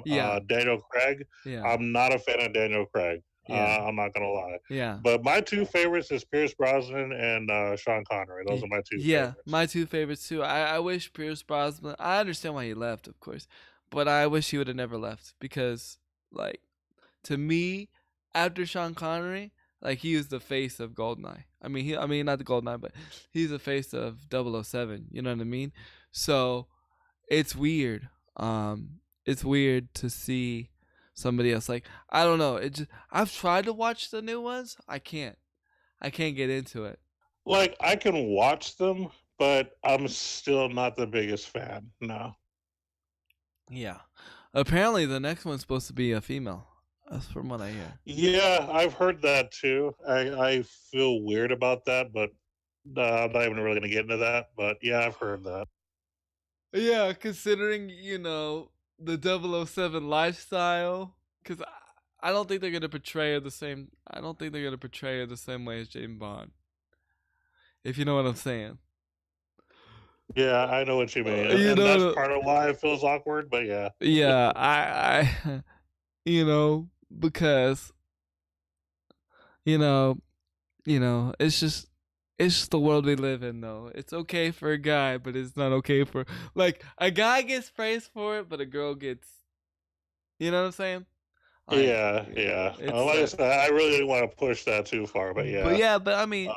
Daniel Craig. Yeah. I'm not a fan of Daniel Craig. I'm not gonna lie. Yeah. But my two favorites is Pierce Brosnan and Sean Connery. Those are my two. Yeah, favorites. my two favorites too. I wish Pierce Brosnan. I understand why he left, of course, but I wish he would have never left because, like, to me, after Sean Connery, like he was the face of GoldenEye. I mean not the GoldenEye, but he's the face of 007. You know what I mean? So it's weird. It's weird to see somebody else. Like, I don't know. I've tried to watch the new ones. I can't get into it. Like, I can watch them, but I'm still not the biggest fan. No. Yeah. Apparently, the next one's supposed to be a female. That's from what I hear. Yeah, I've heard that too. I feel weird about that, but I'm not even really going to get into that. But yeah, I've heard that. Yeah, considering, the 007 lifestyle, because I don't think they're going to portray her the same. I don't think they're going to portray her the same way as James Bond. If you know what I'm saying. Yeah, I know what you mean. And that's part of why it feels awkward, but yeah. Yeah, I because, it's just the world we live in, though. It's okay for a guy, but it's not okay for, like, a guy gets praised for it, but a girl gets, you know what I'm saying? Like, yeah. Like I said, I really didn't want to push that too far, but yeah. But I mean,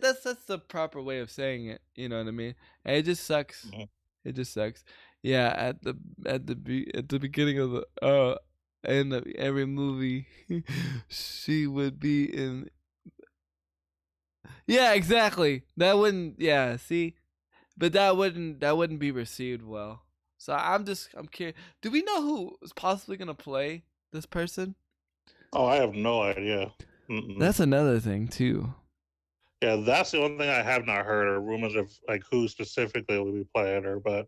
that's the proper way of saying it. You know what I mean? And it just sucks. Mm-hmm. It just sucks. Yeah, at the beginning of the end of every movie, she would be in. Yeah, exactly. That wouldn't. Yeah, see, but that wouldn't be received well. So I'm curious. Do we know who is possibly gonna play this person? Oh, I have no idea. Mm-mm. That's another thing too. Yeah, that's the only thing I have not heard, or rumors of like who specifically will be playing her. But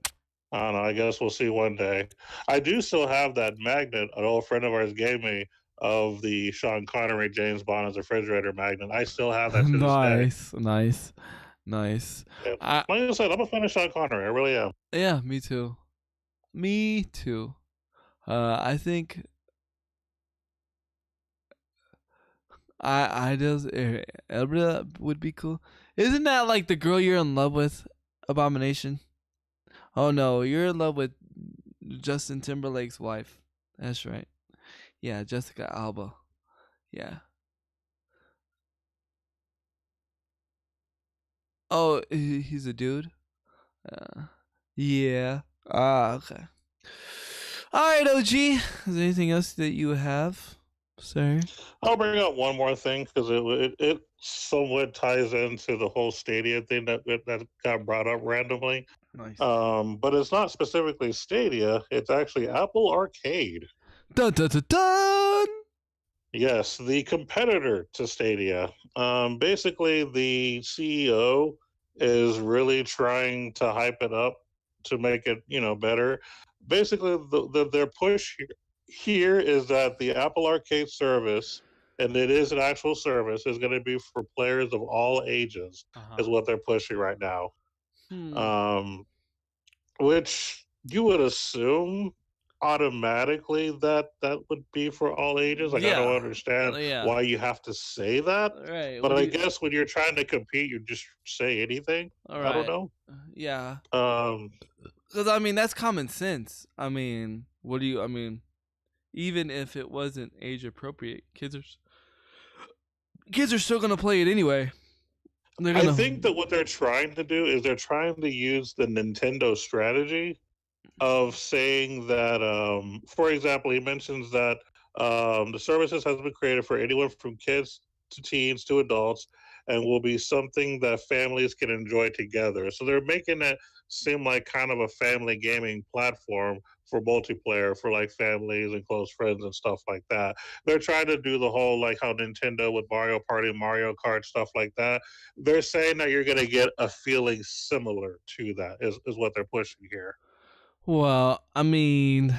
I don't know. I guess we'll see one day. I do still have that magnet an old friend of ours gave me of the Sean Connery James Bond as a refrigerator magnet. I still have that. Nice. Yeah. Like I said, I'm a fan of Sean Connery. I really am. Yeah, me too. I think I just Elbra would be cool. Isn't that like the girl you're in love with, Abomination? Oh no, you're in love with Justin Timberlake's wife. That's right. Yeah, Jessica Alba. Yeah. Oh, he's a dude? Yeah. Okay. Alright, OG. Is there anything else that you have, sir? I'll bring up one more thing because it somewhat ties into the whole Stadia thing that got brought up randomly. Nice. But it's not specifically Stadia. It's actually Apple Arcade. Dun dun dun dun! Yes, the competitor to Stadia. Basically, the CEO is really trying to hype it up to make it, better. Basically, their push here is that the Apple Arcade service, and it is an actual service, is going to be for players of all ages, is what they're pushing right now. Which you would assume automatically that would be for all ages. Like I don't Yeah. understand Yeah. why you have to say that. Right. But What do I you? guess when you're trying to compete, you just say anything. All I don't right. know. Yeah. Um, Because I mean, that's common sense. I mean, what do you? I mean, even if it wasn't age appropriate, kids are still gonna play it anyway. They're I gonna. think that what they're trying to do is they're trying to use the Nintendo strategy of saying that, for example, he mentions that the services has been created for anyone from kids to teens to adults and will be something that families can enjoy together. So they're making it seem like kind of a family gaming platform for multiplayer for like families and close friends and stuff like that. They're trying to do the whole like how Nintendo with Mario Party, Mario Kart, stuff like that. They're saying that you're going to get a feeling similar to that, is what they're pushing here. Well, I mean,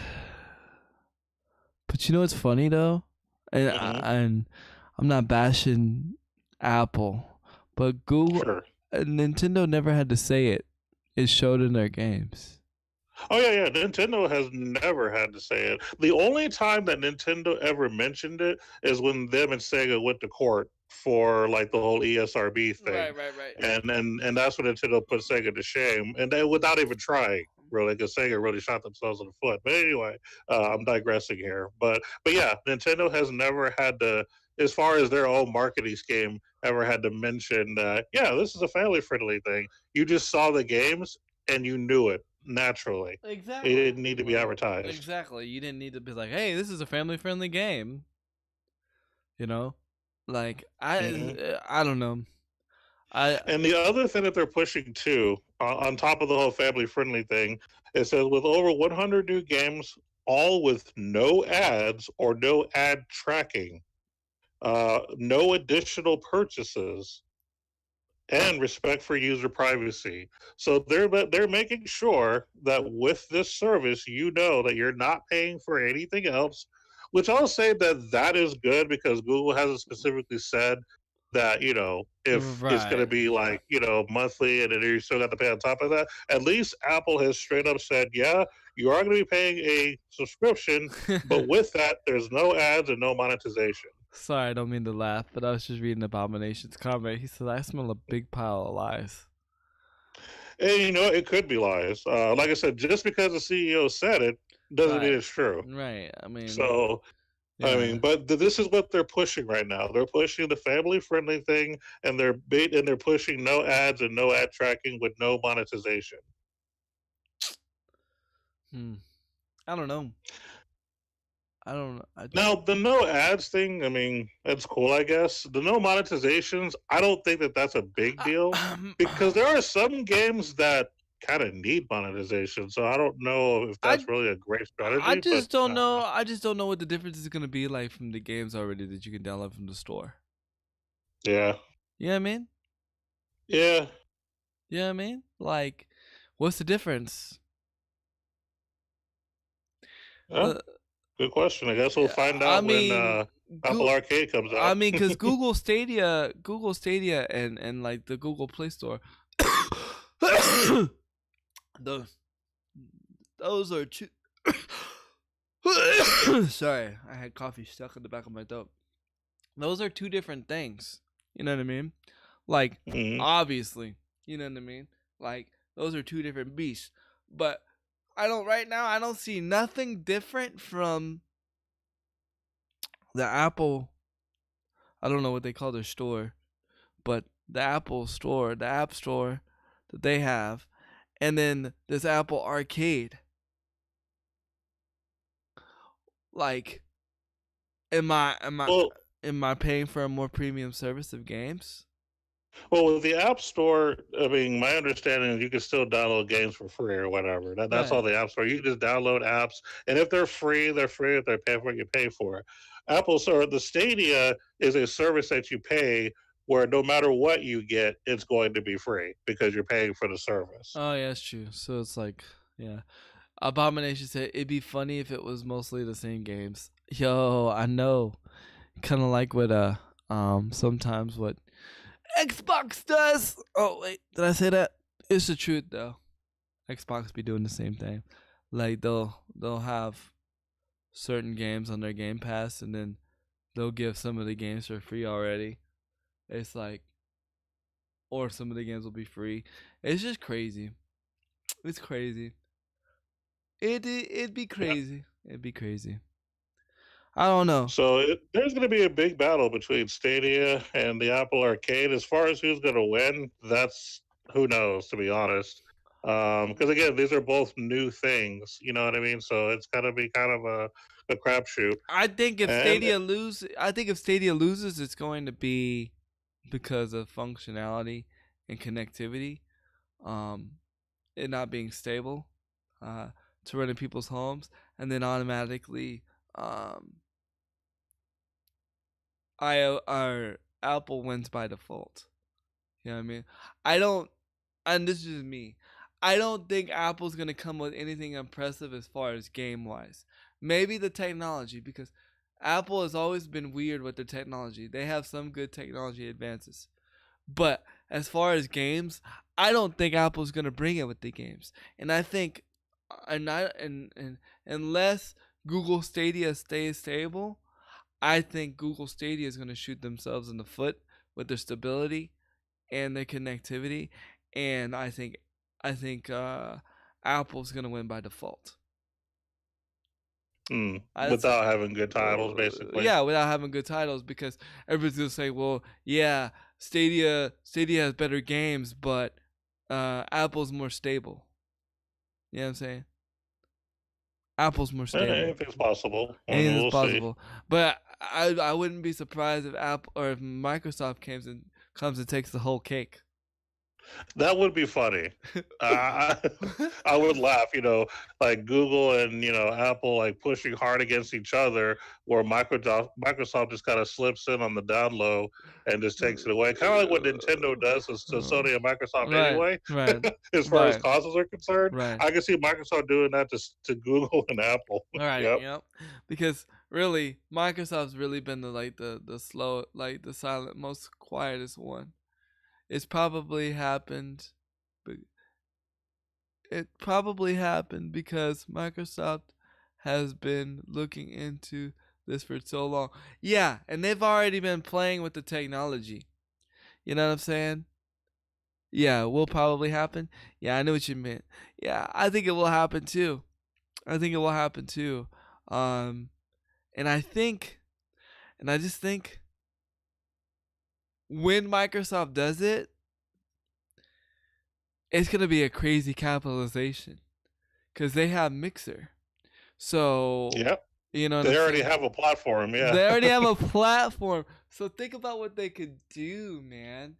but you know what's funny though, and Mhm. and I'm not bashing Apple, but Google, Sure. Nintendo never had to say it. It showed in their games. Oh yeah. Nintendo has never had to say it. The only time that Nintendo ever mentioned it is when them and Sega went to court for like the whole ESRB thing, Right. and that's when Nintendo put Sega to shame, and they without even trying. Really, because Sega really shot themselves in the foot. But anyway, I'm digressing here. But yeah, Nintendo has never had to, as far as their own marketing scheme, ever had to mention that. Yeah, this is a family friendly thing. You just saw the games and you knew it naturally. It Exactly. didn't need to be advertised. Exactly. You didn't need to be like, "Hey, this is a family-friendly game." You know, like Mhm. I don't know. I And the other thing that they're pushing too, on top of the whole family friendly thing, it says with over 100 new games, all with no ads or no ad tracking, no additional purchases, and respect for user privacy. So they're making sure that with this service, you know that you're not paying for anything else. Which I'll say that that is good because Google hasn't specifically said that if it's going to right. be like monthly and then you still got to pay on top of that. At least Apple has straight up said, yeah, you are going to be paying a subscription, but with that, there's no ads and no monetization. Sorry, I don't mean to laugh, but I was just reading Abomination's comment. He said, "I smell a big pile of lies." And it could be lies. Like I said, just because the CEO said it doesn't mean Right. it's true. Right. I mean, So, I yeah. mean, but this is what they're pushing right now. They're pushing the family-friendly thing, and they're pushing no ads and no ad tracking with no monetization. Hmm. I don't know. I don't know. Now, the no ads thing, I mean, that's cool, I guess. The no monetizations, I don't think that that's a big deal because there are some games that kind of need monetization. So I don't know if I that's really a great I strategy, but just don't know. I just don't know what the difference is gonna be like from the games already that you can download from the store. yeah. You know what I mean? Yeah. You know what I mean? Like, what's the difference? Yeah. Uh, Good question. I guess we'll find I out when mean, Apple Arcade comes I out. mean, because Google Stadia, and like the Google Play Store, the those are two. Sorry, I had coffee stuck in the back of my throat. Those are two different things. You know what I mean? Like, Mhm. obviously, you know what I mean? Like, those are two different beasts. But right now, I don't see nothing different from the Apple. I don't know what they call their store, but the Apple store, the App Store that they have, and then this Apple Arcade. Like, am Well, I paying for a more premium service of games? well, with the App Store, I mean, my understanding is you can still download games for free or whatever. That's all Right. the App Store. You can just download apps, and if they're free, they're free. If they're paid for it, you pay for it. Apple Store, the Stadia is a service that you pay where no matter what you get, it's going to be free because you're paying for the service. Oh yeah, that's true. So it's like, yeah. Abomination said it'd be funny if it was mostly the same games. Yo, I know. Kind of like what sometimes what Xbox does. Oh wait, did I say that? It's the truth though. Xbox be doing the same thing. Like they'll have certain games on their Game Pass, and then they'll give some of the games for free already. It's like, or some of the games will be free. It's just crazy. It's crazy. It'd be crazy. It'd be crazy. I don't know. So there's going to be a big battle between Stadia and the Apple Arcade. As far as who's going to win, that's who knows, to be honest. Because again, these are both new things. You know what I mean? So it's going to be kind of a crapshoot. I think if Stadia loses, it's going to be because of functionality and connectivity, it not being stable, to run in people's homes, and then automatically, Apple wins by default. You know what I mean? And this is just me. I don't think Apple's gonna come with anything impressive as far as game wise. Maybe the technology, because Apple has always been weird with their technology. They have some good technology advances, but as far as games, I don't think Apple's gonna bring it with the games. And I think, and unless Google Stadia stays stable, I think Google Stadia is gonna shoot themselves in the foot with their stability and their connectivity, and I think Apple's gonna win by default. Without having good titles, basically. Yeah, without having good titles, because everybody's gonna say, well, yeah, Stadia has better games, but Apple's more stable. You know what I'm saying? Apple's more stable. Anything's possible. Anything's possible. But I wouldn't be surprised if Apple or if Microsoft comes and takes the whole cake. That would be funny. I would laugh, like Google and Apple like pushing hard against each other, where Microsoft just kind of slips in on the down low and just takes it away. Kind of like what Nintendo does to Sony and Microsoft anyway. Right. As far as consoles are concerned, right. I can see Microsoft doing that to Google and Apple. Right. Yep. Because really, Microsoft's really been the slow, like the silent, most quietest one. It's probably happened. It probably happened because Microsoft has been looking into this for so long. Yeah, and they've already been playing with the technology. You know what I'm saying? Yeah, it will probably happen. Yeah, I know what you meant. Yeah, I think it will happen too. And I just think when Microsoft does it, it's going to be a crazy capitalization because they have Mixer. So, yep. You know, they already have a platform. Yeah, they already have a platform. So think about what they could do, man.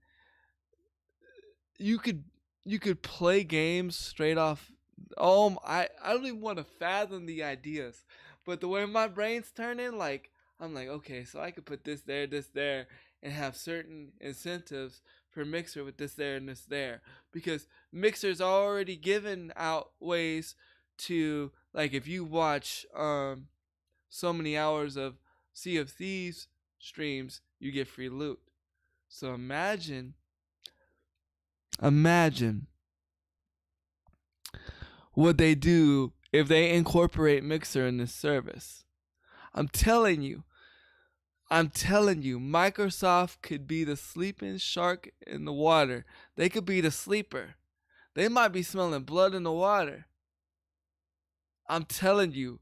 You could play games straight off. I don't even want to fathom the ideas, but the way my brain's turning, like I'm like, okay, so I could put this there, and have certain incentives for Mixer with this there and this there, because Mixer's already given out ways to, like, if you watch so many hours of Sea of Thieves streams, you get free loot. So imagine what they do if they incorporate Mixer in this service. I'm telling you, Microsoft could be the sleeping shark in the water. They could be the sleeper. They might be smelling blood in the water. I'm telling you,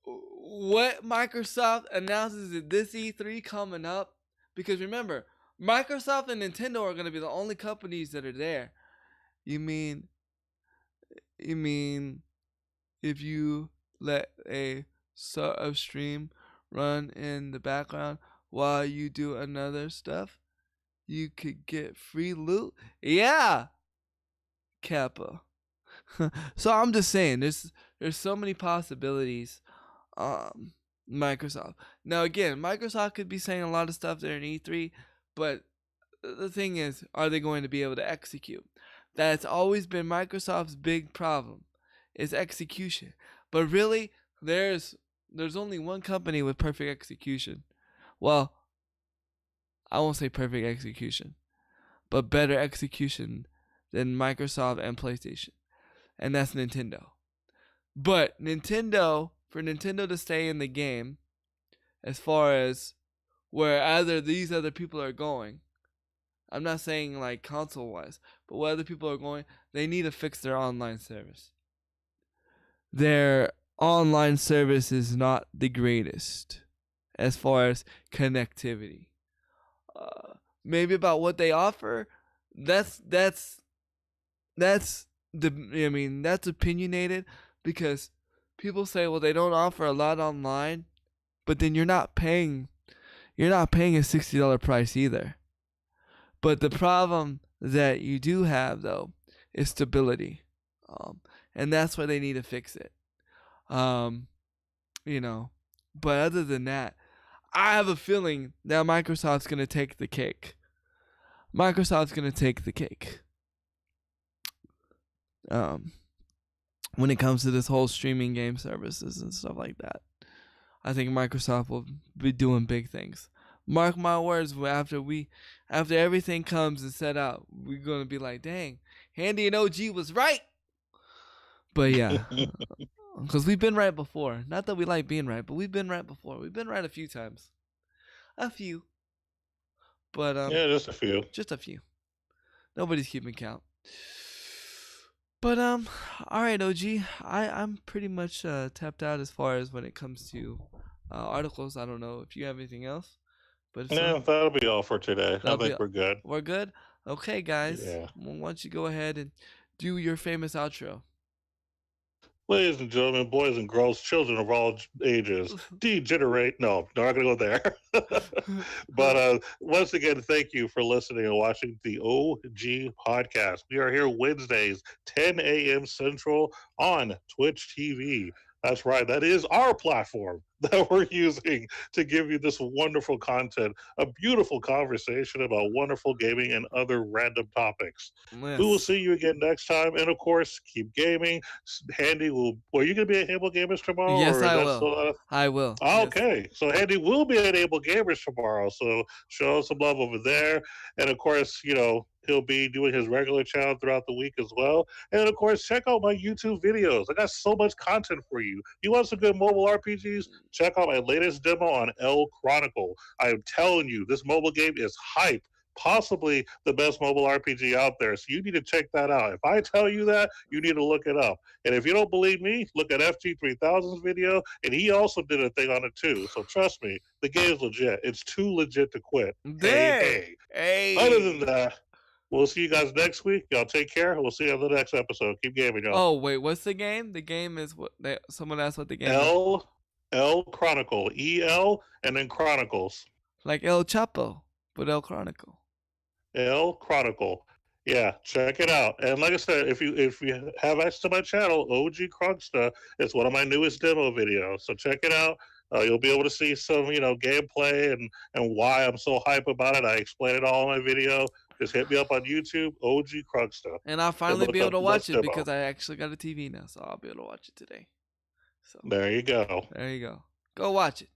what Microsoft announces at this E3 coming up, because remember, Microsoft and Nintendo are going to be the only companies that are there. You mean if you let a sort of stream run in the background while you do another stuff, you could get free loot? Yeah, Kappa. So I'm just saying, there's so many possibilities. Microsoft. Now again, Microsoft could be saying a lot of stuff there in E3, but the thing is, are they going to be able to execute? That's always been Microsoft's big problem, is execution. But really, there's only one company with perfect execution. Well, I won't say perfect execution, but better execution than Microsoft and PlayStation, and that's Nintendo. But for Nintendo to stay in the game, as far as where either these other people are going, I'm not saying like console wise, but where other people are going, they need to fix their online service. Their online service is not the greatest as far as connectivity. Maybe about what they offer, that's opinionated, because people say, well, they don't offer a lot online, but then you're not paying a $60 price either. But the problem that you do have, though, is stability. And that's where they need to fix it. But other than that, I have a feeling that Microsoft's going to take the cake. When it comes to this whole streaming game services and stuff like that. I think Microsoft will be doing big things. Mark my words, after everything comes and set out, we're going to be like, dang, Handy and OG was right. But yeah, because we've been right before. Not that we like being right, but we've been right before. We've been right a few times. A few. But yeah, just a few. Just a few. Nobody's keeping count. But all right, OG. I'm pretty much tapped out as far as when it comes to articles. I don't know if you have anything else. But no, that'll be all for today. I think we're good. We're good? Okay, guys. Yeah. Well, why don't you go ahead and do your famous outro? Ladies and gentlemen, boys and girls, children of all ages, degenerate. No, I'm not going to go there. But once again, thank you for listening and watching the OG podcast. We are here Wednesdays, 10 a.m. Central on Twitch TV. That's right. That is our platform that we're using to give you this wonderful content, a beautiful conversation about wonderful gaming and other random topics. Yes. We will see you again next time. And of course, keep gaming. Handy are you going to be at Able Gamers tomorrow? Yes, I will. I will. Okay. Yes. So Handy will be at Able Gamers tomorrow. So show us some love over there. And of course, he'll be doing his regular channel throughout the week as well. And of course, check out my YouTube videos. I got so much content for you. You want some good mobile RPGs? Check out my latest demo on El Chronicle. I am telling you, this mobile game is hype. Possibly the best mobile RPG out there. So you need to check that out. If I tell you that, you need to look it up. And if you don't believe me, look at FG3000's video. And he also did a thing on it too. So trust me, the game's legit. It's too legit to quit. Hey. Other than that, we'll see you guys next week. Y'all take care. We'll see you on the next episode. Keep gaming, y'all. Oh, wait. What's the game? The game is what? Someone asked what the game is. El Chronicle. E-L and then Chronicles. Like El Chapo, but El Chronicle. El Chronicle. Yeah, check it out. And like I said, if you have access to my channel, OG Krugsta, it's one of my newest demo videos. So check it out. You'll be able to see some, gameplay and why I'm so hype about it. I explain it all in my video. Just hit me up on YouTube, OG Krugsta. And I'll finally be able to watch it because I actually got a TV now, so I'll be able to watch it today. So there you go. There you go. Go watch it.